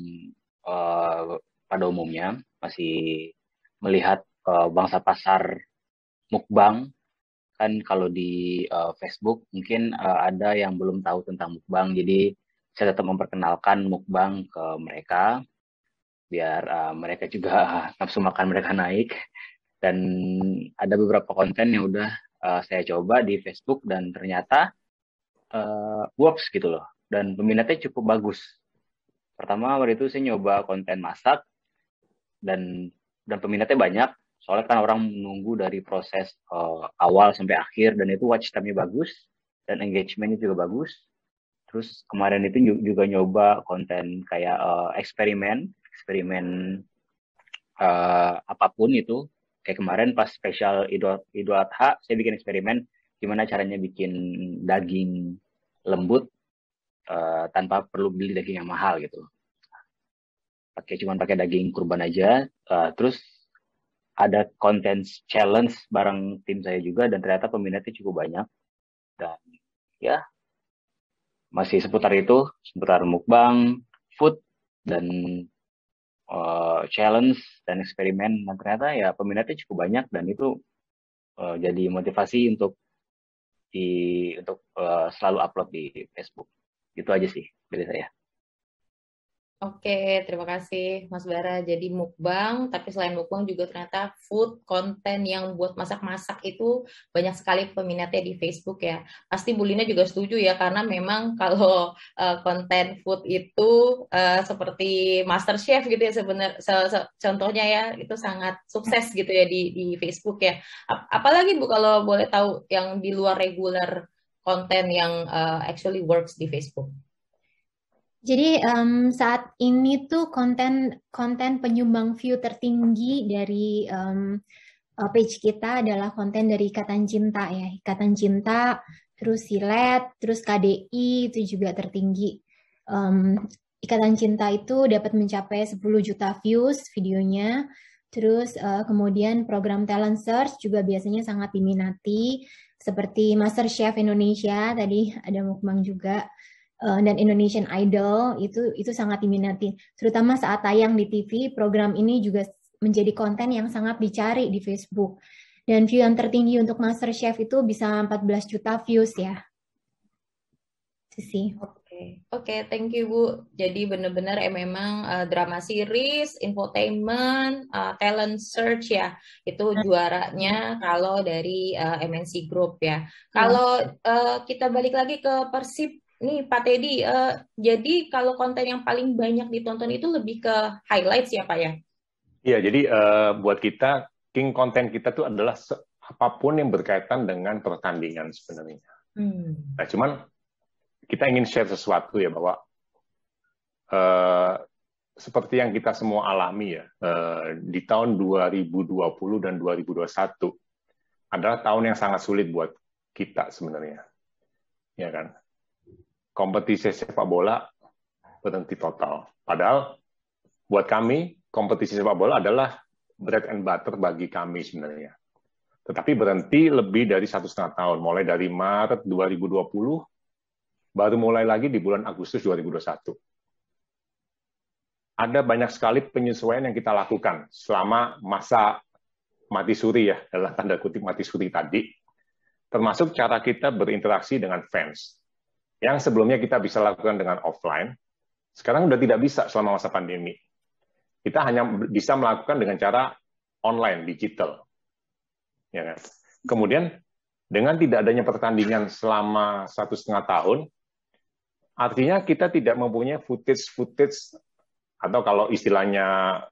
pada umumnya, masih melihat bangsa pasar mukbang. Kan kalau di Facebook mungkin ada yang belum tahu tentang mukbang, jadi saya tetap memperkenalkan mukbang ke mereka biar mereka juga nafsu makan mereka naik. Dan ada beberapa konten yang udah saya coba di Facebook dan ternyata works gitu loh, dan peminatnya cukup bagus. Pertama waktu itu saya nyoba konten masak dan peminatnya banyak. Soalnya kan orang menunggu dari proses awal sampai akhir, dan itu watch time-nya bagus dan engagement-nya juga bagus. Terus kemarin itu juga nyoba konten kayak eksperimen apapun itu. Kayak kemarin pas spesial Idul Adha, saya bikin eksperimen gimana caranya bikin daging lembut tanpa perlu beli daging yang mahal gitu. Cuman pakai daging kurban aja. Terus ada konten challenge bareng tim saya juga, dan ternyata peminatnya cukup banyak. Dan ya masih seputar itu, seputar mukbang, food, dan challenge dan eksperimen. Dan ternyata ya peminatnya cukup banyak, dan itu jadi motivasi untuk selalu upload di Facebook. Itu aja sih dari saya. Oke, terima kasih Mas Bara. Jadi mukbang, tapi selain mukbang juga ternyata food konten yang buat masak-masak itu banyak sekali peminatnya di Facebook ya. Pasti Bu Lina juga setuju ya, karena memang kalau konten food itu seperti MasterChef gitu ya sebenarnya, contohnya ya, itu sangat sukses gitu ya di Facebook ya. Apalagi Bu kalau boleh tahu yang di luar regular konten yang actually works di Facebook? Jadi saat ini tuh konten penyumbang view tertinggi dari page kita adalah konten dari Ikatan Cinta ya. Ikatan Cinta, terus Silet, terus KDI itu juga tertinggi. Ikatan Cinta itu dapat mencapai 10 juta views videonya. Terus kemudian program talent search juga biasanya sangat diminati. Seperti MasterChef Indonesia, tadi ada mukbang juga. Dan Indonesian Idol itu sangat diminati, terutama saat tayang di TV. Program ini juga menjadi konten yang sangat dicari di Facebook, dan view yang tertinggi untuk MasterChef itu bisa 14 juta views ya. Itu sih. Oke, thank you Bu. Jadi benar-benar memang drama series, infotainment, talent search ya, itu juaranya kalau dari MNC Group ya. Kalau kita balik lagi ke Persib nih Pak Teddy, jadi kalau konten yang paling banyak ditonton itu lebih ke highlights ya Pak ya? Iya, jadi buat kita, king konten kita tuh adalah apapun yang berkaitan dengan pertandingan sebenarnya. Nah, cuman kita ingin share sesuatu ya, bahwa seperti yang kita semua alami ya, di tahun 2020 dan 2021 adalah tahun yang sangat sulit buat kita sebenarnya. Ya kan? Kompetisi sepak bola berhenti total. Padahal buat kami, kompetisi sepak bola adalah bread and butter bagi kami sebenarnya. Tetapi berhenti lebih dari 1,5 tahun, mulai dari Maret 2020, baru mulai lagi di bulan Agustus 2021. Ada banyak sekali penyesuaian yang kita lakukan selama masa mati suri ya, dalam tanda kutip mati suri tadi, termasuk cara kita berinteraksi dengan fans. Yang sebelumnya kita bisa lakukan dengan offline, sekarang udah tidak bisa selama masa pandemi. Kita hanya bisa melakukan dengan cara online, digital. Ya kan? Kemudian Dengan tidak adanya pertandingan selama 1,5 tahun, artinya kita tidak mempunyai footage atau kalau istilahnya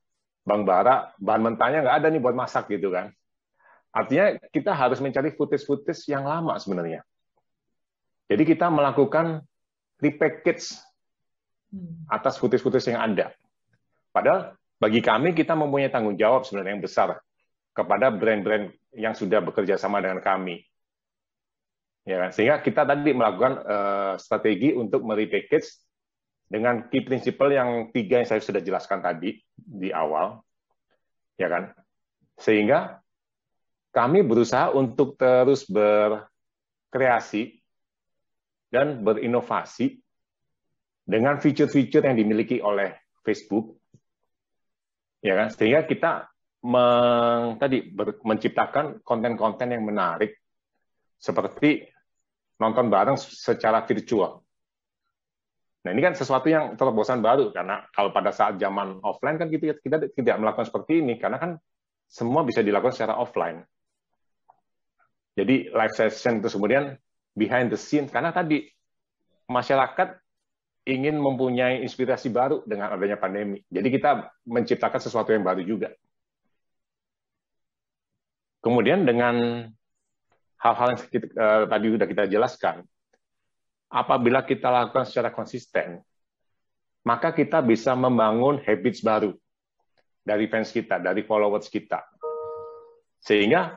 Bang Bara, bahan mentahnya nggak ada nih buat masak gitu kan. Artinya kita harus mencari footage yang lama sebenarnya. Jadi kita melakukan repackage atas footage yang ada. Padahal bagi kami kita mempunyai tanggung jawab sebenarnya yang besar kepada brand-brand yang sudah bekerja sama dengan kami. Ya kan? Sehingga kita tadi melakukan strategi untuk merepackage dengan key principle yang 3 yang saya sudah jelaskan tadi di awal, ya kan? Sehingga kami berusaha untuk terus berkreasi dan berinovasi dengan fitur-fitur yang dimiliki oleh Facebook, ya kan? Sehingga kita menciptakan konten-konten yang menarik seperti nonton bareng secara virtual. Nah, ini kan sesuatu yang terobosan baru, karena kalau pada saat zaman offline kan kita tidak melakukan seperti ini, karena kan semua bisa dilakukan secara offline. Jadi live session itu kemudian behind the scene, karena tadi masyarakat ingin mempunyai inspirasi baru dengan adanya pandemi. Jadi kita menciptakan sesuatu yang baru juga. Kemudian dengan hal-hal yang tadi sudah kita jelaskan, apabila kita lakukan secara konsisten, maka kita bisa membangun habits baru dari fans kita, dari followers kita. Sehingga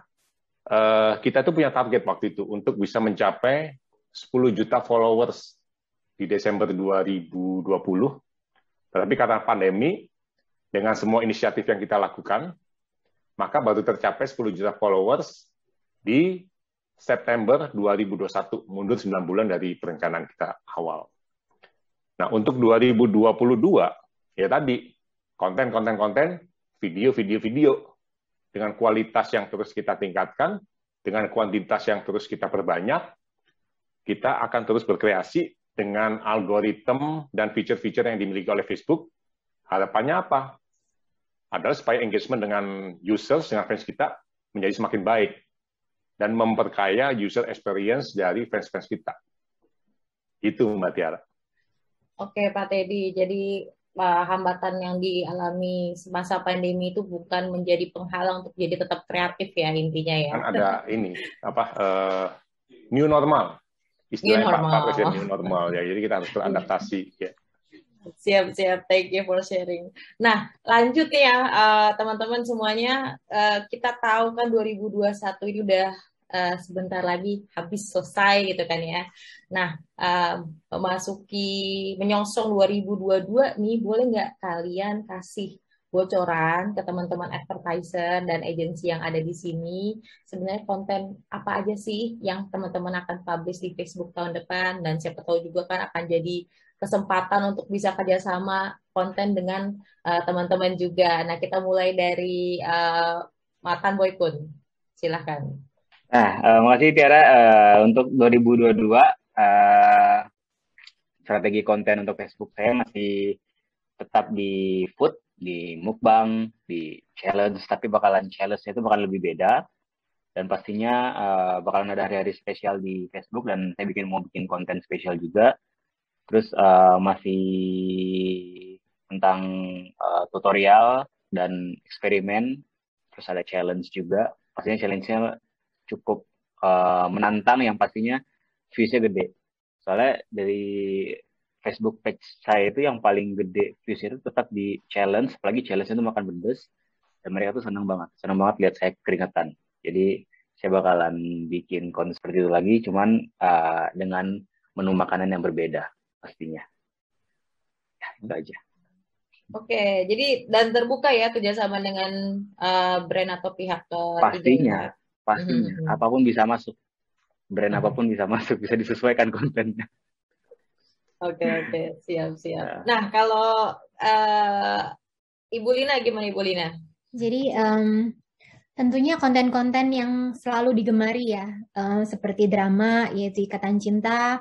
kita tuh punya target waktu itu untuk bisa mencapai 10 juta followers di Desember 2020. Tetapi karena pandemi, dengan semua inisiatif yang kita lakukan, maka baru tercapai 10 juta followers di September 2021, mundur 9 bulan dari perencanaan kita awal. Nah, untuk 2022, ya tadi, konten, video, dengan kualitas yang terus kita tingkatkan, dengan kuantitas yang terus kita perbanyak, kita akan terus berkreasi dengan algoritma dan fitur-fitur yang dimiliki oleh Facebook. Harapannya apa? Adalah supaya engagement dengan users, dengan fans kita, menjadi semakin baik dan memperkaya user experience dari fans-fans kita. Itu Mbak Tiara. Oke Pak Teddy, jadi hambatan yang dialami semasa pandemi itu bukan menjadi penghalang untuk jadi tetap kreatif ya intinya ya. Kan ada ini new normal, istilahnya Pak Presiden new normal ya. Jadi kita harus beradaptasi ya. Siap, thank you for sharing. Nah, lanjut nih ya teman-teman semuanya, kita tahu kan 2021 ini udah sebentar lagi habis selesai gitu kan ya. Nah, menyongsong 2022 nih, boleh nggak kalian kasih bocoran ke teman-teman advertiser dan agensi yang ada di sini, sebenarnya konten apa aja sih yang teman-teman akan publish di Facebook tahun depan, dan siapa tahu juga kan akan jadi kesempatan untuk bisa kerjasama konten dengan teman-teman juga. Nah, kita mulai dari Matan Boykun, silahkan. Nah, makasih Tiara. Untuk 2022 strategi konten untuk Facebook saya masih tetap di food, di mukbang, di challenge, tapi challenge-nya itu bakal lebih beda, dan pastinya bakalan ada hari-hari spesial di Facebook, dan saya mau bikin konten spesial juga. Terus masih tentang tutorial dan eksperimen, terus ada challenge juga. Pastinya challenge-nya cukup menantang, yang pastinya views-nya gede. Soalnya dari Facebook page saya itu yang paling gede views-nya itu tetap di challenge, apalagi challenge itu makan pedes, dan mereka tuh senang banget lihat saya keringetan. Jadi saya bakalan bikin konten seperti itu lagi, cuman dengan menu makanan yang berbeda pastinya. Ya, itu aja. Oke, jadi dan terbuka ya kerjasama dengan brand atau pihak pastinya. Apapun bisa masuk, brand apapun bisa masuk, bisa disesuaikan kontennya. Oke, siap. Nah, kalau Ibu Lina gimana Ibu Lina? Jadi tentunya konten-konten yang selalu digemari ya, seperti drama yaitu Ikatan Cinta,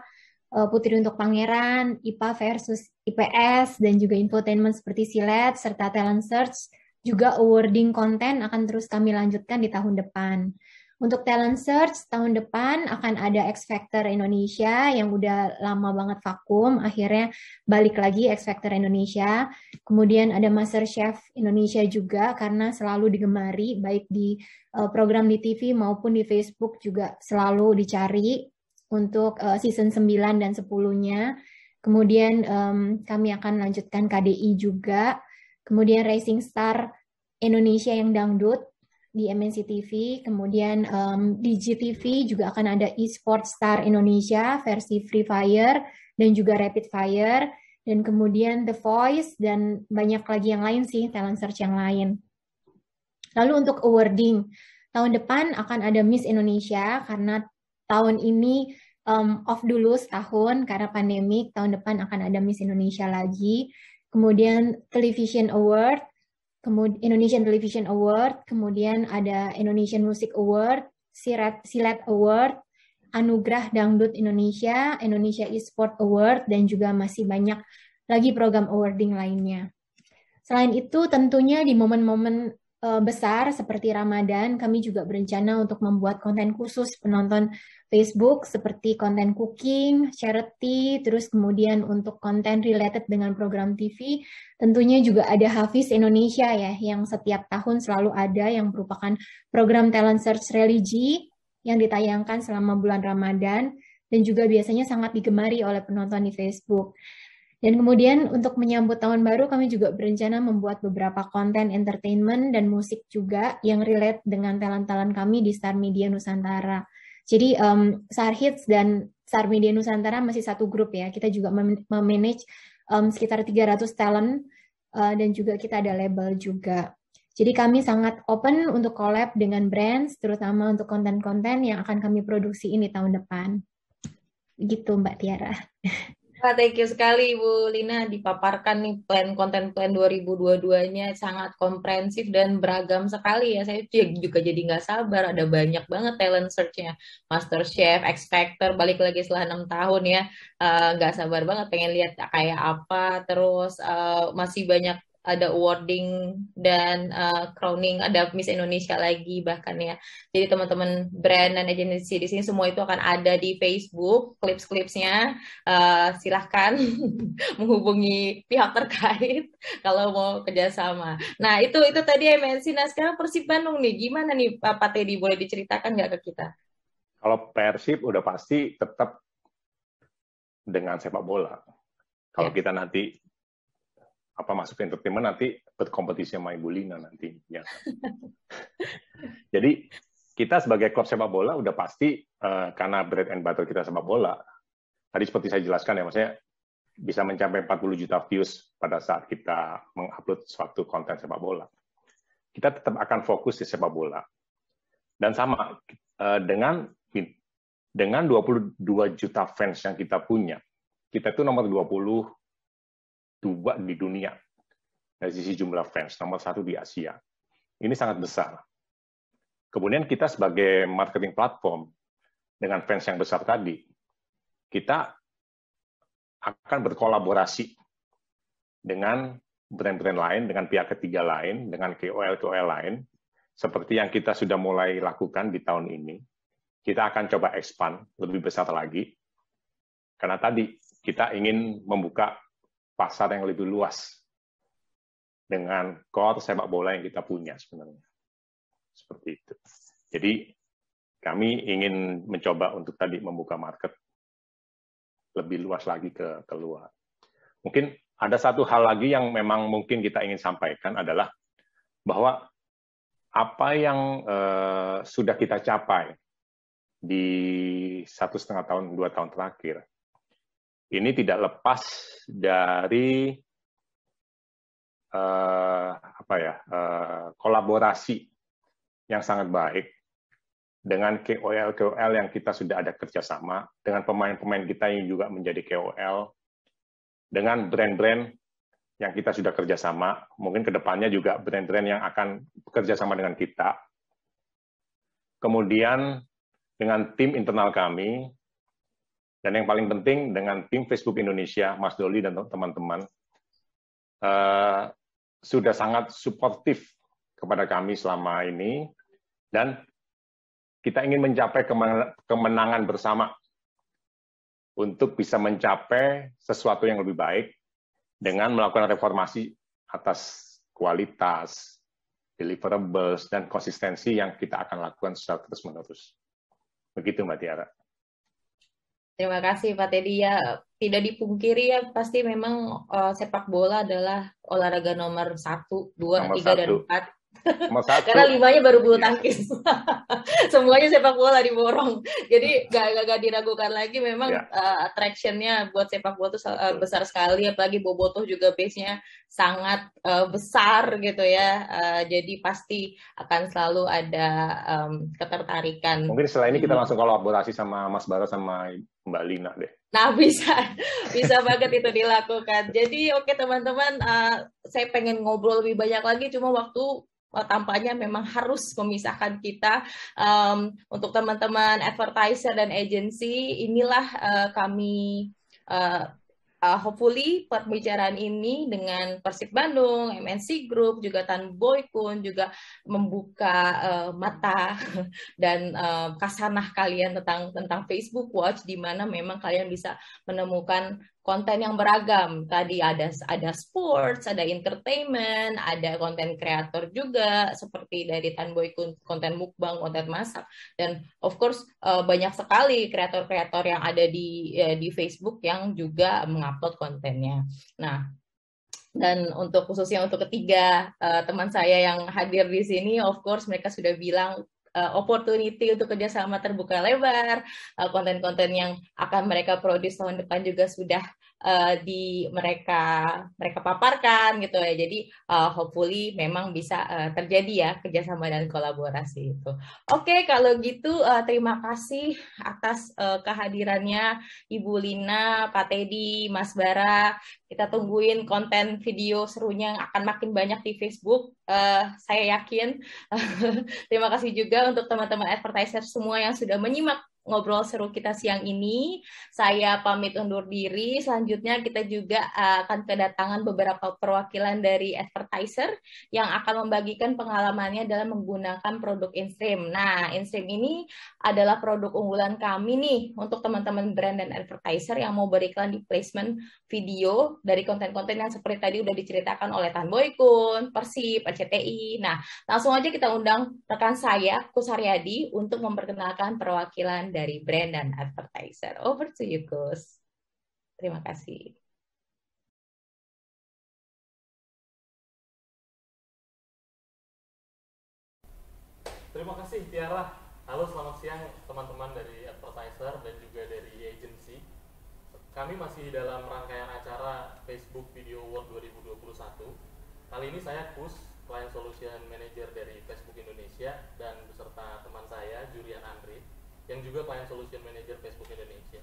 Putri untuk Pangeran, IPA versus IPS, dan juga infotainment seperti Silet, serta talent search, juga awarding konten akan terus kami lanjutkan di tahun depan. Untuk talent search tahun depan akan ada X Factor Indonesia yang udah lama banget vakum, akhirnya balik lagi X Factor Indonesia. Kemudian ada MasterChef Indonesia juga karena selalu digemari baik di program di TV maupun di Facebook juga selalu dicari untuk season 9 dan 10-nya. Kemudian kami akan lanjutkan KDI juga. Kemudian Rising Star Indonesia yang dangdut di MNC TV, kemudian di GTV juga akan ada eSports Star Indonesia versi Free Fire dan juga Rapid Fire, dan kemudian The Voice dan banyak lagi yang lain sih, talent search yang lain. Lalu untuk awarding, tahun depan akan ada Miss Indonesia karena tahun ini off dulu setahun karena pandemik, tahun depan akan ada Miss Indonesia lagi. Kemudian Television Award, Indonesian Television Award, kemudian ada Indonesian Music Award, Silat Award, Anugerah Dangdut Indonesia, Indonesia Esport Award, dan juga masih banyak lagi program awarding lainnya. Selain itu, tentunya di momen-momen besar seperti Ramadan, kami juga berencana untuk membuat konten khusus penonton Facebook seperti konten cooking, charity, terus kemudian untuk konten related dengan program TV, tentunya juga ada Hafiz Indonesia ya, yang setiap tahun selalu ada yang merupakan program talent search religi yang ditayangkan selama bulan Ramadan dan juga biasanya sangat digemari oleh penonton di Facebook. Dan kemudian untuk menyambut tahun baru kami juga berencana membuat beberapa konten entertainment dan musik juga yang relate dengan talent-talent kami di Star Media Nusantara. Jadi Star Hits dan Star Media Nusantara masih satu grup ya. Kita juga memanage sekitar 300 talent dan juga kita ada label juga. Jadi kami sangat open untuk collab dengan brands, terutama untuk konten-konten yang akan kami produksi ini tahun depan. Gitu Mbak Tiara. Thank you sekali Bu Lina, dipaparkan nih konten plan 2022-nya sangat komprehensif dan beragam sekali ya. Saya juga jadi nggak sabar, ada banyak banget talent search-nya. MasterChef, X Factor, balik lagi setelah 6 tahun ya. Nggak sabar banget pengen lihat kayak apa, terus masih banyak ada awarding dan crowning, ada Miss Indonesia lagi bahkan ya. Jadi teman-teman brand dan agensi di sini semua itu akan ada di Facebook, clips-clipsnya. Silahkan menghubungi pihak terkait kalau mau kerjasama. Nah itu tadi MNC. Nah sekarang Persib Bandung nih, gimana nih Pak Teddy, boleh diceritakan nggak ke kita? Kalau Persib udah pasti tetap dengan sepak bola. Kalau kita nanti masuk ke entertainment nanti berkompetisi sama Ibu Lina nanti ya. Jadi kita sebagai klub sepak bola udah pasti karena bread and butter kita sepak bola. Tadi seperti saya jelaskan ya, maksudnya bisa mencapai 40 juta views pada saat kita mengupload suatu konten sepak bola. Kita tetap akan fokus di sepak bola. Dan sama dengan 22 juta fans yang kita punya, kita itu nomor 22 di dunia dari sisi jumlah fans, nomor 1 di Asia. Ini sangat besar. Kemudian kita sebagai marketing platform dengan fans yang besar tadi, kita akan berkolaborasi dengan brand-brand lain, dengan pihak ketiga lain, dengan KOL-KOL lain, seperti yang kita sudah mulai lakukan di tahun ini. Kita akan coba expand lebih besar lagi, karena tadi kita ingin membuka pasar yang lebih luas dengan core sepak bola yang kita punya sebenarnya. Seperti itu. Jadi kami ingin mencoba untuk tadi membuka market lebih luas lagi ke luar. Mungkin ada satu hal lagi yang memang mungkin kita ingin sampaikan adalah bahwa apa yang sudah kita capai di 1,5 tahun, 2 tahun terakhir, ini tidak lepas dari kolaborasi yang sangat baik dengan KOL yang kita sudah ada kerjasama, dengan pemain-pemain kita yang juga menjadi KOL, dengan brand-brand yang kita sudah kerjasama, mungkin ke depannya juga brand-brand yang akan bekerjasama dengan kita. Kemudian dengan tim internal kami, dan yang paling penting dengan tim Facebook Indonesia, Mas Doli dan teman-teman, sudah sangat suportif kepada kami selama ini, dan kita ingin mencapai kemenangan bersama untuk bisa mencapai sesuatu yang lebih baik dengan melakukan reformasi atas kualitas, deliverables, dan konsistensi yang kita akan lakukan secara terus-menerus. Begitu, Mbak Tiara. Terima kasih Pak Teddy. Ya, tidak dipungkiri ya, pasti memang sepak bola adalah olahraga nomor 1, 2, 3, dan 4. Karena 5-nya baru bulu tangkis. Semuanya sepak bola diborong. Jadi gak diragukan lagi, memang attraction-nya buat sepak bola itu besar sekali, apalagi Bobotoh juga base-nya sangat besar gitu ya. Jadi pasti akan selalu ada ketertarikan. Mungkin setelah ini kita langsung kolaborasi sama Mas Bara sama Mbak Lina deh. Nah, bisa banget itu dilakukan. Jadi oke teman-teman, saya pengen ngobrol lebih banyak lagi, cuma waktu tampaknya memang harus memisahkan kita. Untuk teman-teman advertiser dan agency, inilah kami hopefully pembicaraan ini dengan Persib Bandung, MNC Group, juga Tan Boy Kun juga membuka mata dan kasanah kalian tentang Facebook Watch, di mana memang kalian bisa menemukan konten yang beragam. Tadi ada sports, ada entertainment, ada konten kreator juga seperti dari Tan Boy Kun, konten mukbang, konten masak, dan of course banyak sekali kreator-kreator yang ada di Facebook yang juga mengupload kontennya. Nah, dan khususnya untuk ketiga teman saya yang hadir di sini, of course mereka sudah bilang opportunity untuk kerjasama terbuka lebar, konten-konten yang akan mereka produce tahun depan juga sudah mereka paparkan gitu ya. Jadi hopefully memang bisa terjadi ya kerjasama dan kolaborasi itu. Oke, kalau gitu terima kasih atas kehadirannya Ibu Lina, Pak Teddy, Mas Bara. Kita tungguin konten video serunya yang akan makin banyak di Facebook. Saya yakin. Terima kasih juga untuk teman-teman advertiser semua yang sudah menyimak ngobrol seru kita siang ini. Saya pamit undur diri. Selanjutnya kita juga akan kedatangan beberapa perwakilan dari advertiser yang akan membagikan pengalamannya dalam menggunakan produk InStream. Nah, InStream ini adalah produk unggulan kami nih untuk teman-teman brand dan advertiser yang mau beriklan di placement video dari konten-konten yang seperti tadi udah diceritakan oleh Tan Boy Kun, Persib, RCTI. Nah, langsung aja kita undang rekan saya, Kus Haryadi, untuk memperkenalkan perwakilan dari brand dan advertiser. Over to you, Kus. Terima kasih. Terima kasih, Tiara. Halo, selamat siang teman-teman dari advertiser dan juga dari agency. Kami masih dalam rangkaian acara Facebook Video Award 2021. Kali ini saya Kus, Client Solution Manager dari Facebook Indonesia, dan beserta teman saya, Jurian Andri, yang juga Client Solution Manager Facebook Indonesia.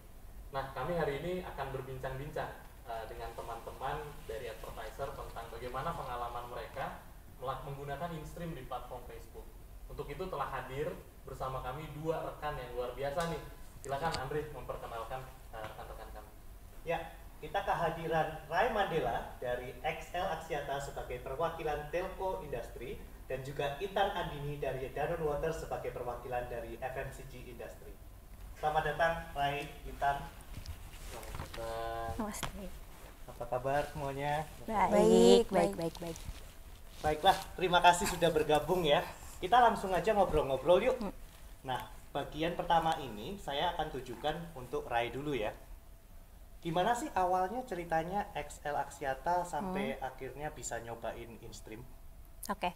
Nah, kami hari ini akan berbincang-bincang dengan teman-teman dari advertiser tentang bagaimana pengalaman mereka menggunakan InStream di platform Facebook. Untuk itu telah hadir bersama kami dua rekan yang luar biasa nih. Silakan Andri memperkenalkan rekan-rekan kami. Ya, kita kehadiran Ray Mandela dari XL Axiata sebagai perwakilan telco industri, dan juga Intan Andini dari Danone Water sebagai perwakilan dari FMCG industri. Selamat datang Ray, Intan. Selamat datang. Namaste. Apa kabar semuanya? Baik. Baiklah, terima kasih sudah bergabung ya. Kita langsung aja ngobrol-ngobrol yuk. Nah, bagian pertama ini saya akan tujukan untuk Ray dulu ya. Gimana sih awalnya ceritanya XL Axiata sampai akhirnya bisa nyobain InStream? Oke.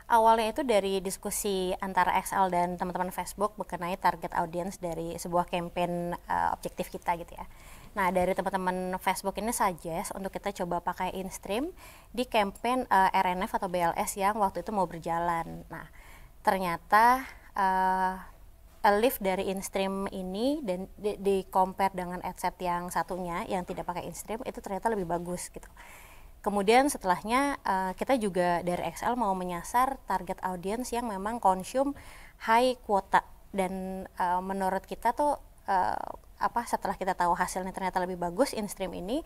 Awalnya itu dari diskusi antara XL dan teman-teman Facebook mengenai target audience dari sebuah campaign objektif kita gitu ya. Nah, dari teman-teman Facebook ini suggest untuk kita coba pakai InStream di campaign RNF atau BLS yang waktu itu mau berjalan. Nah, ternyata lift dari InStream ini dan di compare dengan adset yang satunya yang tidak pakai InStream itu ternyata lebih bagus gitu. Kemudian setelahnya kita juga dari XL mau menyasar target audience yang memang consume high quota, dan menurut kita tuh setelah kita tahu hasilnya ternyata lebih bagus InStream ini,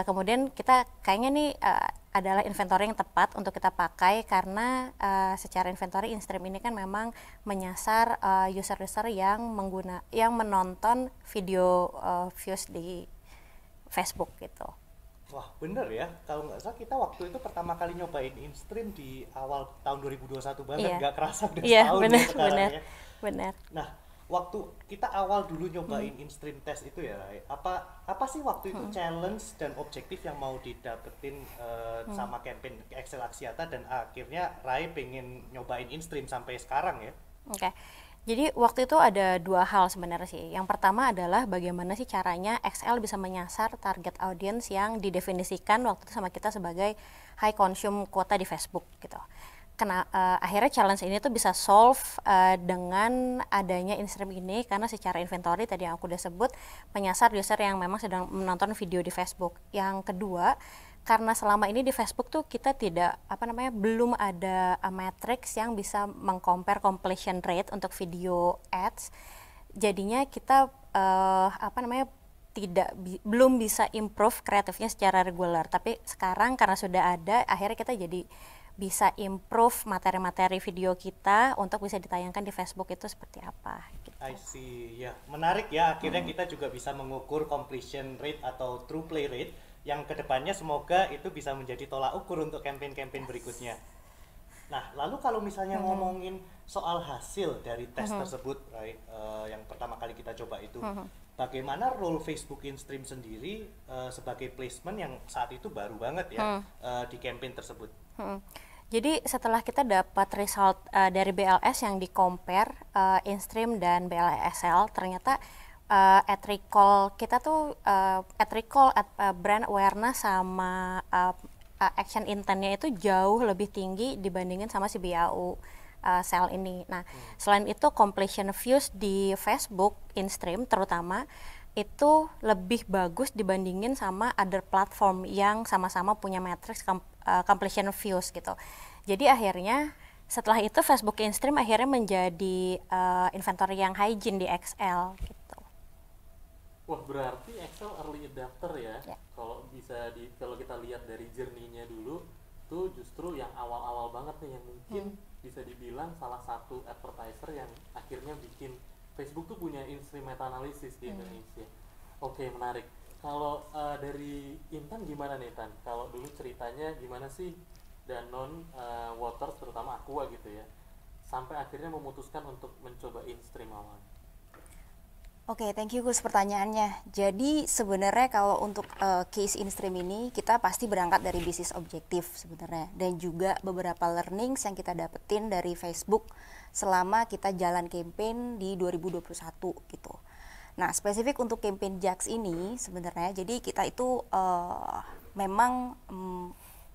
kemudian kita kayaknya nih adalah inventory yang tepat untuk kita pakai karena secara inventory InStream ini kan memang menyasar user-user yang menonton video views di Facebook gitu. Wah bener ya, kalau nggak salah kita waktu itu pertama kali nyobain InStream di awal tahun 2021 banget, nggak kerasa udah setahun bener, ya sekarang bener, ya. Bener. Nah, waktu kita awal dulu nyobain InStream test itu ya, Rai, apa sih waktu itu challenge dan objektif yang mau didapetin sama campaign Excel Axiata dan akhirnya Rai pengen nyobain InStream sampai sekarang ya? Oke. Jadi waktu itu ada dua hal sebenarnya sih. Yang pertama adalah bagaimana sih caranya Excel bisa menyasar target audience yang didefinisikan waktu itu sama kita sebagai high consume quota di Facebook gitu. Akhirnya challenge ini tuh bisa solve dengan adanya InStream ini karena secara inventory tadi yang aku udah sebut menyasar user yang memang sedang menonton video di Facebook. Yang kedua, karena selama ini di Facebook tuh kita tidak belum ada matrix yang bisa mengcompare completion rate untuk video ads. Jadinya kita belum bisa improve kreatifnya secara reguler. Tapi sekarang karena sudah ada, akhirnya kita jadi bisa improve materi-materi video kita untuk bisa ditayangkan di Facebook itu seperti apa gitu. I see, ya menarik ya, akhirnya kita juga bisa mengukur completion rate atau true play rate yang kedepannya semoga itu bisa menjadi tolak ukur untuk campaign-campaign berikutnya. Nah, lalu kalau misalnya ngomongin soal hasil dari tes tersebut, right, yang pertama kali kita coba itu, bagaimana role Facebook InStream sendiri sebagai placement yang saat itu baru banget ya di campaign tersebut? Jadi setelah kita dapat result dari BLS yang di-compare InStream dan BLSL, ternyata ad recall kita tuh brand awareness sama action intentnya itu jauh lebih tinggi dibandingin sama si BAU sell ini. Nah, selain itu completion views di Facebook InStream terutama itu lebih bagus dibandingin sama other platform yang sama-sama punya matrix completion views gitu. Jadi akhirnya setelah itu Facebook InStream akhirnya menjadi inventory yang hygiene di Excel gitu. Wah, berarti Excel early adapter ya. Kalau kalau kita lihat dari journey-nya dulu tuh justru yang awal-awal banget nih yang mungkin bisa dibilang salah satu advertiser yang akhirnya bikin Facebook tuh punya InStream meta analysis di Indonesia. Oke, menarik. Kalau dari Intan gimana nih Tan? Kalau dulu ceritanya gimana sih Danone Waters terutama Aqua gitu ya, sampai akhirnya memutuskan untuk mencoba InStream awal? Oke, thank you Gus pertanyaannya. Jadi sebenarnya kalau untuk case InStream ini kita pasti berangkat dari bisnis objektif sebenarnya, dan juga beberapa learnings yang kita dapetin dari Facebook selama kita jalan campaign di 2021 gitu. Nah, spesifik untuk campaign Jax ini sebenarnya, jadi kita itu memang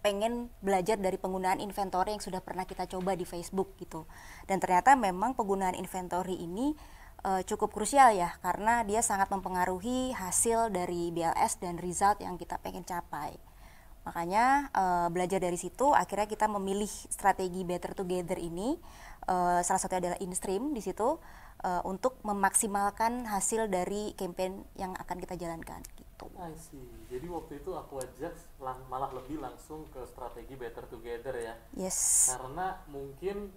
pengen belajar dari penggunaan inventory yang sudah pernah kita coba di Facebook gitu. Dan ternyata memang penggunaan inventory ini cukup krusial ya, karena dia sangat mempengaruhi hasil dari BLS dan result yang kita pengen capai. Makanya belajar dari situ akhirnya kita memilih strategi Better Together ini, salah satunya adalah InStream di situ untuk memaksimalkan hasil dari campaign yang akan kita jalankan gitu. I see. Jadi waktu itu Aqua Jax malah lebih langsung ke strategi Better Together ya. Yes. Karena mungkin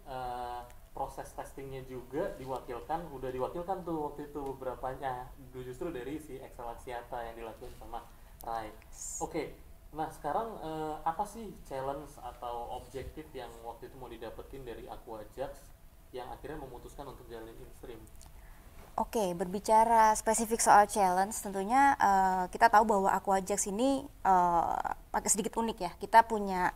proses testingnya juga udah diwakilkan tuh waktu itu beberapanya justru dari si Excel Axiata yang dilakukan sama Rai. Oke, nah sekarang apa sih challenge atau objektif yang waktu itu mau didapetin dari Aqua Jax yang akhirnya memutuskan untuk jalanin InStream? Oke, berbicara spesifik soal challenge, tentunya kita tahu bahwa Aqua Jax ini agak sedikit unik ya. Kita punya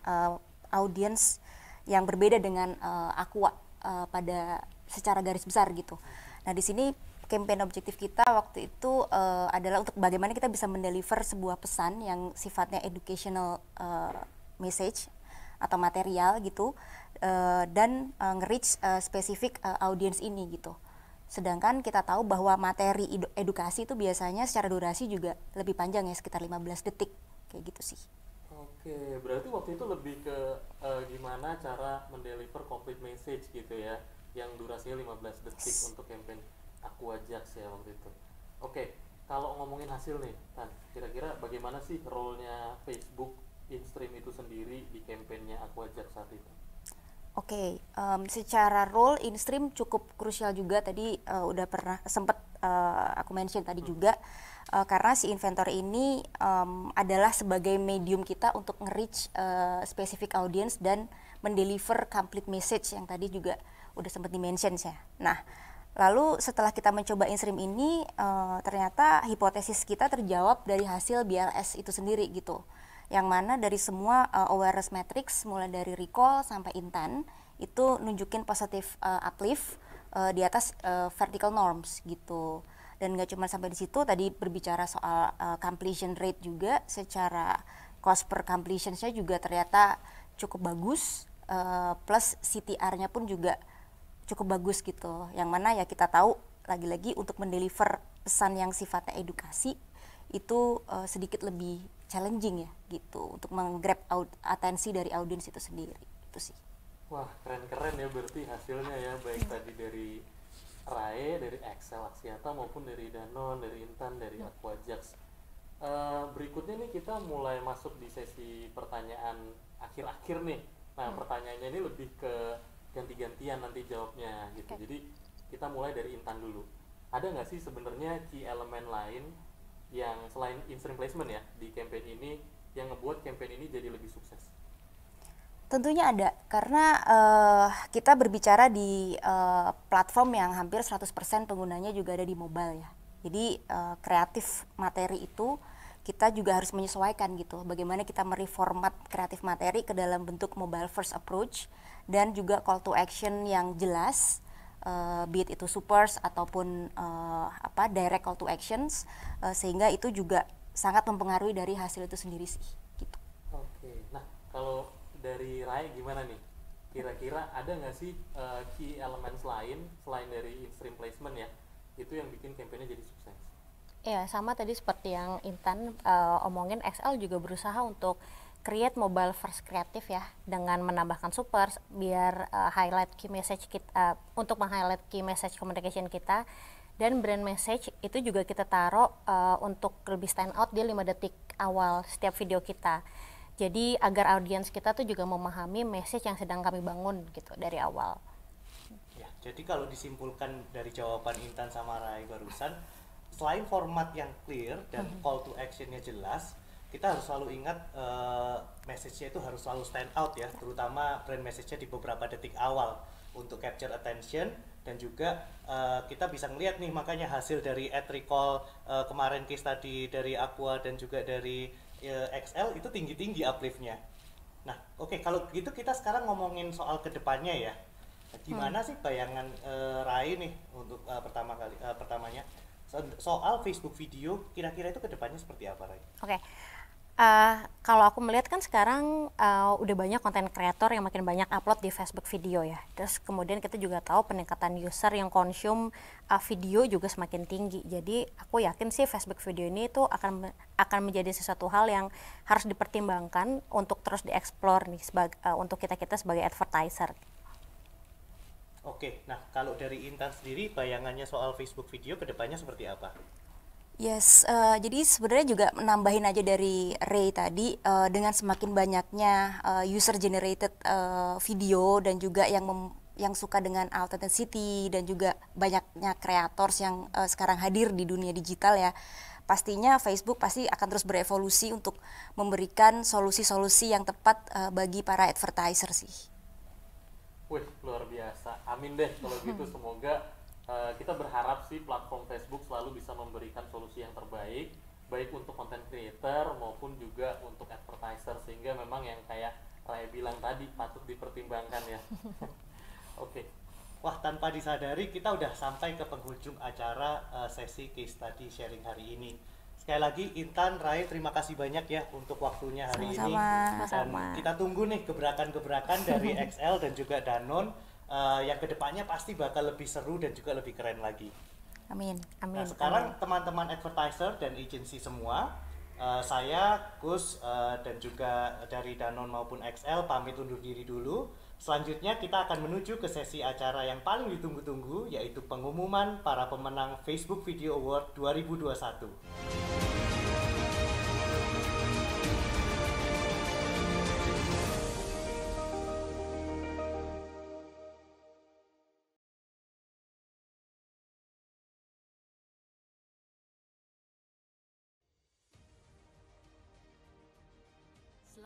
audience yang berbeda dengan Aqua pada secara garis besar gitu. Nah, di sini campaign objektif kita waktu itu adalah untuk bagaimana kita bisa mendeliver sebuah pesan yang sifatnya educational message atau material gitu, dan nge-reach spesifik audience ini gitu. Sedangkan kita tahu bahwa materi edukasi itu biasanya secara durasi juga lebih panjang ya, sekitar 15 detik kayak gitu sih. Oke, berarti waktu itu lebih ke gimana cara mendeliver complete message gitu ya, yang durasinya 15 detik untuk campaign Aqua Jax ya waktu itu. Oke, kalau ngomongin hasil nih, Tan, kira-kira bagaimana sih role-nya Facebook InStream itu sendiri di kampanyenya Aquajax saat itu? Oke, secara role InStream cukup krusial juga tadi udah pernah sempat aku mention tadi juga karena si inventory ini adalah sebagai medium kita untuk nge-reach specific audience dan mendeliver complete message yang tadi juga udah sempat di-mention ya. Nah, lalu setelah kita mencoba InStream ini ternyata hipotesis kita terjawab dari hasil BLS itu sendiri gitu. Yang mana dari semua awareness metrics mulai dari recall sampai intent itu nunjukin positif uplift di atas vertical norms gitu. Dan nggak cuma sampai di situ, tadi berbicara soal completion rate juga, secara cost per completion-nya juga ternyata cukup bagus, plus CTR-nya pun juga cukup bagus gitu. Yang mana ya kita tahu lagi-lagi untuk mendeliver pesan yang sifatnya edukasi itu sedikit lebih challenging ya gitu untuk menggrab atensi dari audiens itu sendiri itu sih. Wah, keren-keren ya berarti hasilnya ya, baik tadi dari RAE, dari Excel Axiata maupun dari Danone, dari Intan, dari Aquajax. Berikutnya nih kita mulai masuk di sesi pertanyaan akhir-akhir nih. Nah, pertanyaannya ini lebih ke ganti-gantian nanti jawabnya gitu. Jadi kita mulai dari Intan dulu. Ada nggak sih sebenarnya key elemen lain yang selain InStream placement ya di campaign ini yang ngebuat campaign ini jadi lebih sukses? Tentunya ada, karena kita berbicara di platform yang hampir 100% penggunanya juga ada di mobile ya. Jadi kreatif materi itu kita juga harus menyesuaikan gitu, bagaimana kita mereformat kreatif materi ke dalam bentuk mobile first approach dan juga call to action yang jelas. Be it itu supers ataupun direct call to actions, sehingga itu juga sangat mempengaruhi dari hasil itu sendiri sih gitu. Oke, nah kalau dari Rai gimana nih? Kira-kira ada nggak sih key elements lain selain dari InStream placement ya, itu yang bikin campaign-nya jadi sukses? Ya, sama tadi seperti yang Intan omongin, XL juga berusaha untuk create mobile first kreatif ya, dengan menambahkan supers biar highlight key message kita, untuk meng-highlight key message communication kita, dan brand message itu juga kita taruh untuk lebih stand out di 5 detik awal setiap video kita. Jadi agar audiens kita tuh juga memahami message yang sedang kami bangun gitu dari awal. Ya, jadi kalau disimpulkan dari jawaban Intan sama Rai barusan, selain format yang clear dan call to actionnya jelas, kita harus selalu ingat message-nya itu harus selalu stand out ya, terutama brand message-nya di beberapa detik awal untuk capture attention. Dan juga kita bisa ngeliat nih, makanya hasil dari ad recall kemarin case tadi dari Aqua dan juga dari XL itu tinggi-tinggi uplift-nya. Nah, oke, kalau gitu kita sekarang ngomongin soal kedepannya ya. Gimana sih bayangan Rai nih untuk pertamanya soal Facebook video, kira-kira itu kedepannya seperti apa, Rai? Oke. Kalau aku melihat kan sekarang udah banyak konten kreator yang makin banyak upload di Facebook video ya. Terus kemudian kita juga tahu peningkatan user yang consume video juga semakin tinggi. Jadi aku yakin sih Facebook video ini tuh akan menjadi sesuatu hal yang harus dipertimbangkan untuk terus dieksplor nih untuk kita sebagai advertiser. Oke, nah kalau dari Intan sendiri bayangannya soal Facebook video kedepannya seperti apa? Yes, jadi sebenarnya juga menambahin aja dari Ray tadi, dengan semakin banyaknya user generated video dan juga yang suka dengan authenticity dan juga banyaknya creators yang sekarang hadir di dunia digital ya, pastinya Facebook pasti akan terus berevolusi untuk memberikan solusi-solusi yang tepat bagi para advertiser sih. Wih, luar biasa. Amin deh kalau gitu, semoga kita berharap sih platform Facebook selalu bisa memberikan solusi yang terbaik, baik untuk content creator maupun juga untuk advertiser, sehingga memang yang kayak Raya bilang tadi patut dipertimbangkan ya. Oke. Wah, tanpa disadari kita udah sampai ke penghujung acara sesi case study sharing hari ini. Sekali lagi Intan, Rai, terima kasih banyak ya untuk waktunya hari ini. Dan kita tunggu nih gebrakan-gebrakan dari XL dan juga Danone yang kedepannya pasti bakal lebih seru dan juga lebih keren lagi. Amin. Nah, sekarang teman-teman advertiser dan agency semua, saya, Gus, dan juga dari Danone maupun XL pamit undur diri dulu. Selanjutnya kita akan menuju ke sesi acara yang paling ditunggu-tunggu, yaitu pengumuman para pemenang Facebook Video Award 2021.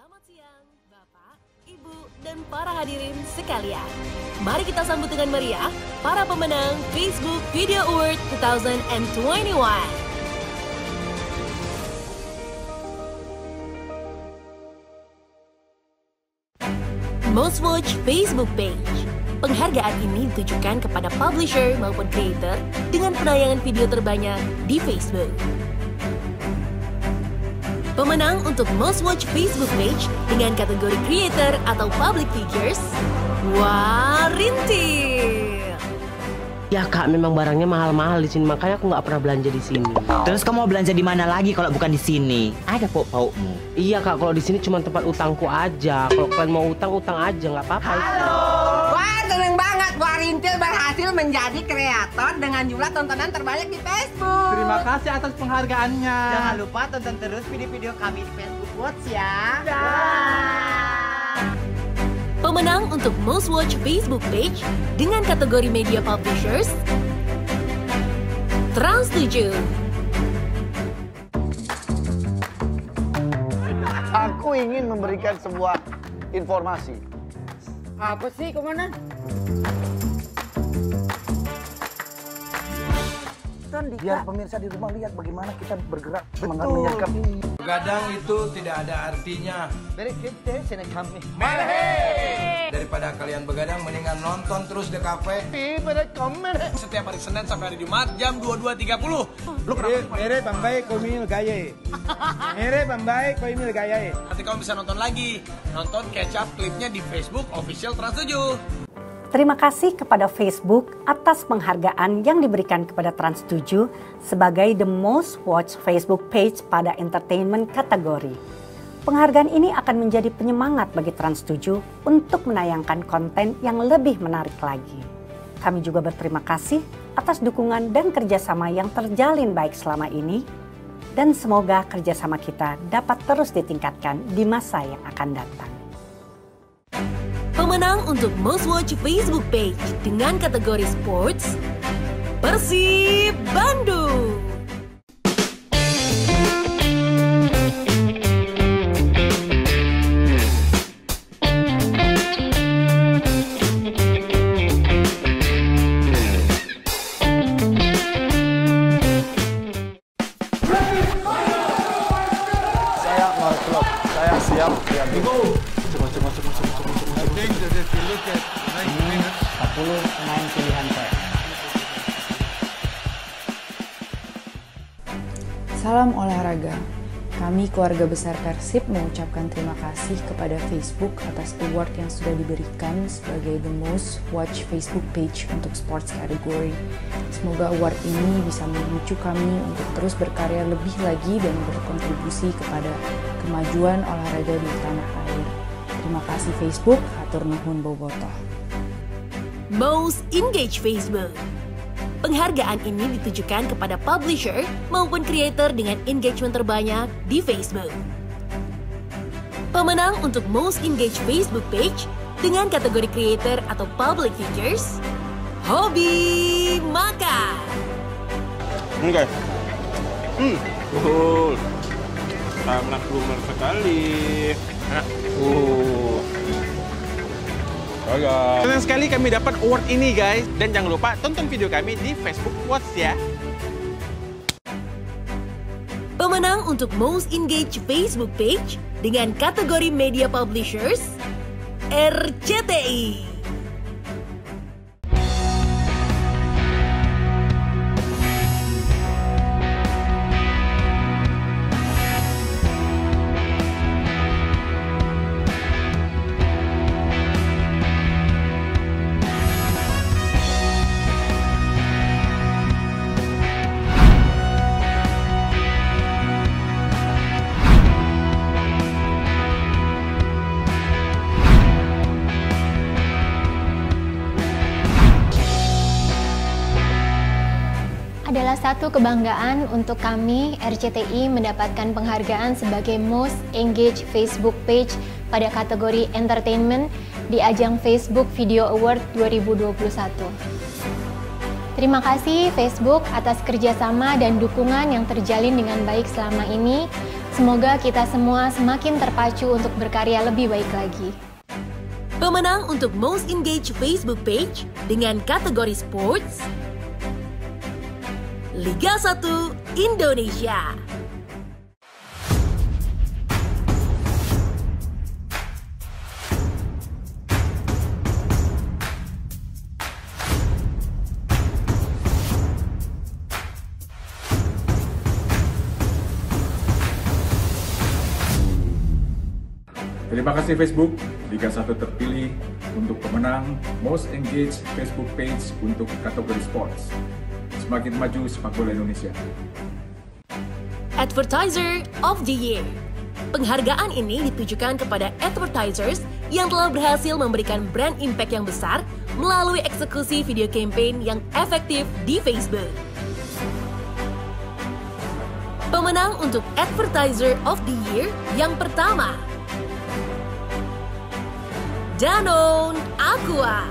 Selamat siang, Bapak, Ibu, dan para hadirin sekalian. Mari kita sambut dengan meriah para pemenang Facebook Video Award 2021. Most Watched Facebook Page. Penghargaan ini ditujukan kepada publisher maupun creator dengan penayangan video terbanyak di Facebook. Pemenang untuk Most Watched Facebook Page dengan kategori creator atau public figures, Warintil. Ya kak, memang barangnya mahal-mahal di sini, makanya aku nggak pernah belanja di sini. Terus kamu mau belanja di mana lagi kalau bukan di sini? Ada pauk-paukmu. Iya kak, kalau di sini cuma tempat utangku aja. Kalau kalian mau utang aja, nggak apa-apa. Halo. Wah, seneng banget Warintil berhasil menjadi kreator dengan jumlah tontonan terbanyak di Facebook. Terima kasih atas penghargaannya. Jangan lupa tonton terus video-video kami di Facebook Watch ya. Pemenang untuk Most Watched Facebook Page dengan kategori Media Publishers, Trans7. Aku ingin memberikan sebuah informasi. Apa sih, Komandan? Biar pemirsa di rumah lihat bagaimana kita bergerak menyergap ini. Begadang itu tidak ada artinya. Daripada kalian begadang, mendingan nonton terus di kafe. Setiap hari Senin sampai hari Jumat jam 22.30. Mere Bambai Komil Gaya. Mere Bambai Komil Gaya. Nanti kamu bisa nonton lagi. Nonton catch up klipnya di Facebook Official Trans7. Terima kasih kepada Facebook atas penghargaan yang diberikan kepada Trans7 sebagai The Most Watched Facebook Page pada entertainment kategori. Penghargaan ini akan menjadi penyemangat bagi Trans7 untuk menayangkan konten yang lebih menarik lagi. Kami juga berterima kasih atas dukungan dan kerjasama yang terjalin baik selama ini, dan semoga kerjasama kita dapat terus ditingkatkan di masa yang akan datang. Pemenang untuk Most Watched Facebook Page dengan kategori Sports, Persib Bandung. Saya mau klub, saya siap. Ini 10 pemain pilihan saya. Salam olahraga. Kami keluarga besar Persib mengucapkan terima kasih kepada Facebook atas award yang sudah diberikan sebagai The Most Watched Facebook Page untuk sports category. Semoga award ini bisa memicu kami untuk terus berkarya lebih lagi dan berkontribusi kepada kemajuan olahraga di tanah air. Terima kasih Facebook, hatur nuhun bobotoh. Most Engaged Facebook. Penghargaan ini ditujukan kepada publisher maupun creator dengan engagement terbanyak di Facebook. Pemenang untuk Most Engaged Facebook Page dengan kategori creator atau public figures, Hobi Makan. Oke. Sangat lumer sekali. Senang sekali kami dapat award ini guys. Dan jangan lupa tonton video kami di Facebook Watch ya. Pemenang untuk Most Engaged Facebook Page dengan kategori Media Publishers, RCTI. Adalah satu kebanggaan untuk kami RCTI mendapatkan penghargaan sebagai Most Engaged Facebook Page pada kategori Entertainment di ajang Facebook Video Award 2021. Terima kasih Facebook atas kerjasama dan dukungan yang terjalin dengan baik selama ini. Semoga kita semua semakin terpacu untuk berkarya lebih baik lagi. Pemenang untuk Most Engaged Facebook Page dengan kategori Sports, Liga 1 Indonesia. Terima kasih Facebook, Liga 1 terpilih untuk pemenang Most Engaged Facebook Page untuk kategori Sports. Semakin maju sepak bola Indonesia. Advertiser of the Year. Penghargaan ini ditujukan kepada advertisers yang telah berhasil memberikan brand impact yang besar melalui eksekusi video campaign yang efektif di Facebook. Pemenang untuk Advertiser of the Year yang pertama, Danone Aqua.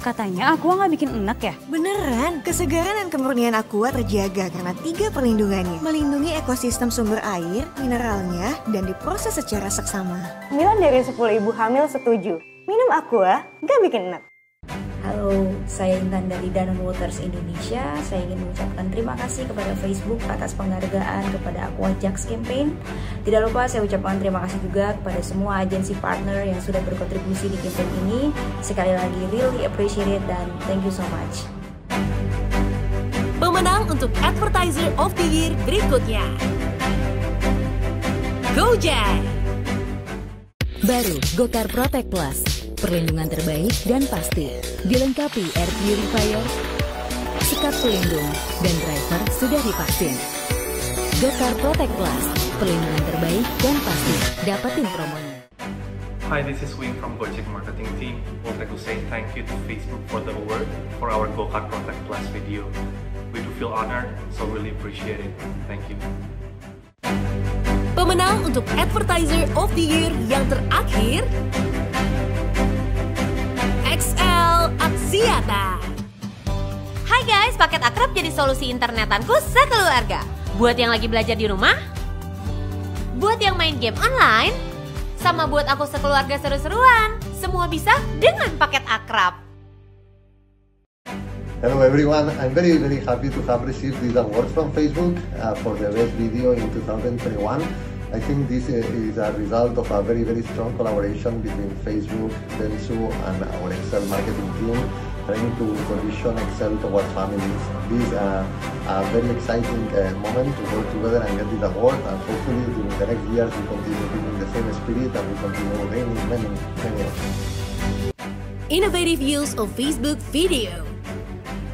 Katanya Aqua nggak bikin enak ya? Beneran, kesegaran dan kemurnian Aqua terjaga karena 3 perlindungannya. Melindungi ekosistem sumber air, mineralnya, dan diproses secara seksama. 9 dari 10 ibu hamil setuju. Minum Aqua nggak bikin enak. Halo, saya Intan dari Danone Waters Indonesia. Saya ingin mengucapkan terima kasih kepada Facebook atas penghargaan kepada Aqua Jax Campaign. Tidak lupa saya ucapkan terima kasih juga kepada semua agensi partner yang sudah berkontribusi di campaign ini. Sekali lagi, really appreciate it dan thank you so much. Pemenang untuk Advertiser of the Year berikutnya, Gojek. Baru Gokar Protect Plus. Perlindungan terbaik dan pasti. Dilengkapi air purifier, sekat pelindung, dan driver sudah divaksin. Gokar Protect Plus. Perlindungan terbaik dan pasti. Dapatin promonya. Hi, this is Wing from Gojek Marketing Team. Would like to say thank you to Facebook for the award for our Gokar Protect Plus video. We do feel honored, so really appreciate it. Thank you. Pemenang untuk Advertiser of the Year yang terakhir, XL Axiata. Hai guys, paket akrab jadi solusi internetanku sekeluarga. Buat yang lagi belajar di rumah, buat yang main game online, sama buat aku sekeluarga seru-seruan. Semua bisa dengan paket akrab. Hello everyone, I'm very happy to have received this award from Facebook for the best video in 2021. I think this is a result of a very strong collaboration between Facebook, Dentsu, and our Excel marketing team, trying to position Excel towards families. This is a very exciting moment to work together and get this award, and hopefully during the next years we continue keeping the same spirit and we continue gaining many awards. Innovative use of Facebook video.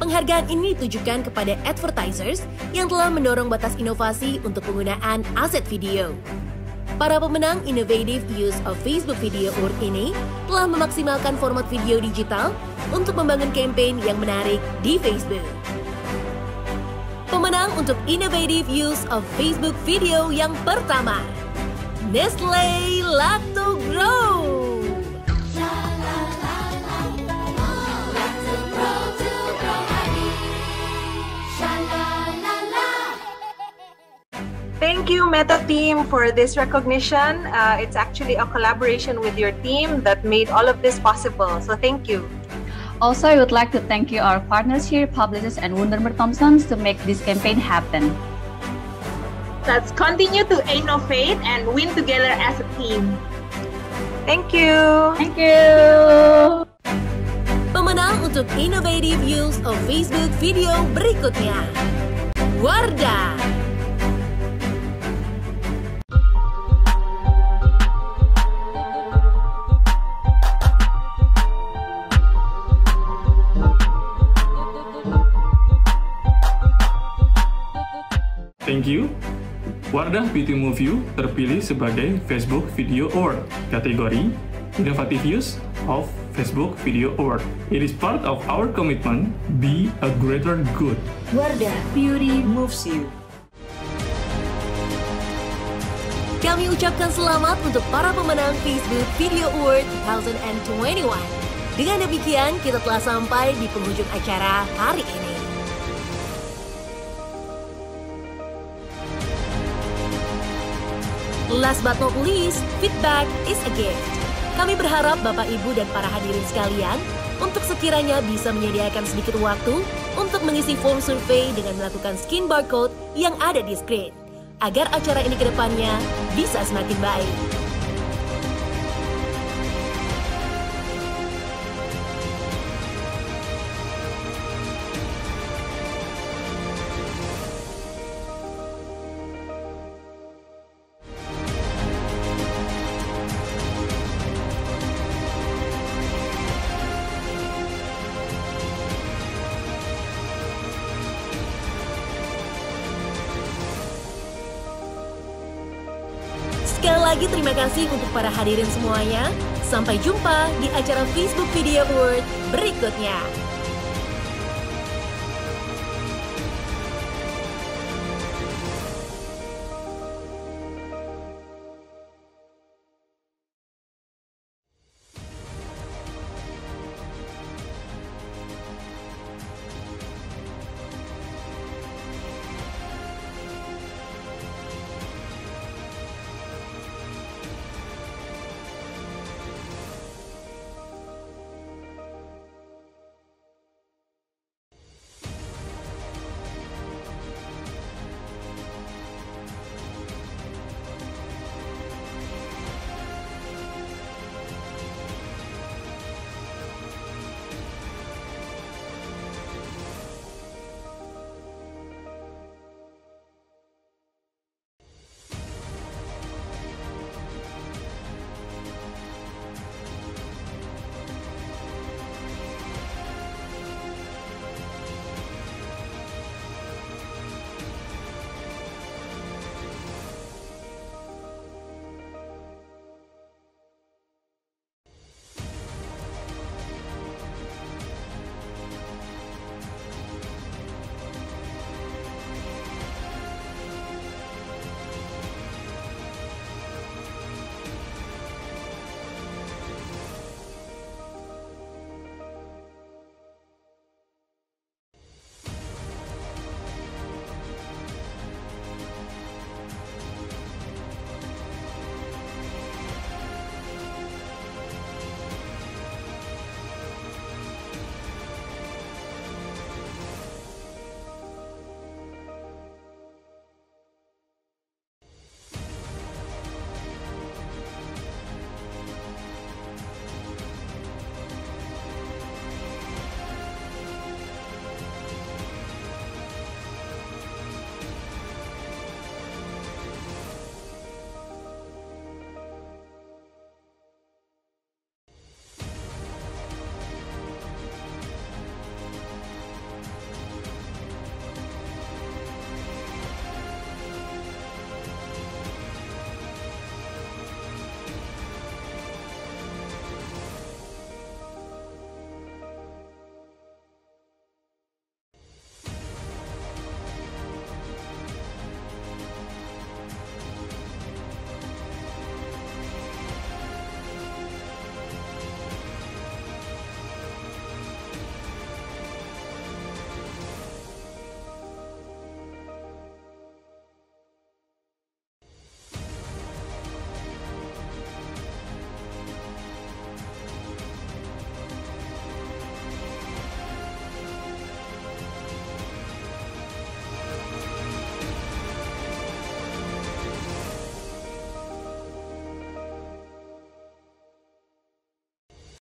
Penghargaan ini ditujukan kepada advertisers yang telah mendorong batas inovasi untuk penggunaan aset video. Para pemenang Innovative Use of Facebook Video Award ini telah memaksimalkan format video digital untuk membangun campaign yang menarik di Facebook. Pemenang untuk Innovative Use of Facebook Video yang pertama, Nestle Lacto Grow. Thank you, Meta team, for this recognition. It's actually a collaboration with your team that made all of this possible. So thank you. Also, I would like to thank you, our partners here, Publicis and Wundermer Thompsons, to make this campaign happen. Let's continue to innovate and win together as a team. Thank you. Thank you. Pemenang untuk Innovative Use of Facebook Video berikutnya, Wardah. Thank you. Wardah Beauty Move You terpilih sebagai Facebook Video Award, kategori Innovative Use of Facebook Video Award. It is part of our commitment, be a greater good. Wardah Beauty Moves You. Kami ucapkan selamat untuk para pemenang Facebook Video Award 2021. Dengan demikian, kita telah sampai di penghujung acara hari ini. Last but not least, feedback is a gift. Kami berharap Bapak, Ibu, dan para hadirin sekalian untuk sekiranya bisa menyediakan sedikit waktu untuk mengisi form survei dengan melakukan scan barcode yang ada di screen, agar acara ini ke depannya bisa semakin baik. Sekali lagi terima kasih untuk para hadirin semuanya. Sampai jumpa di acara Facebook Video Award berikutnya.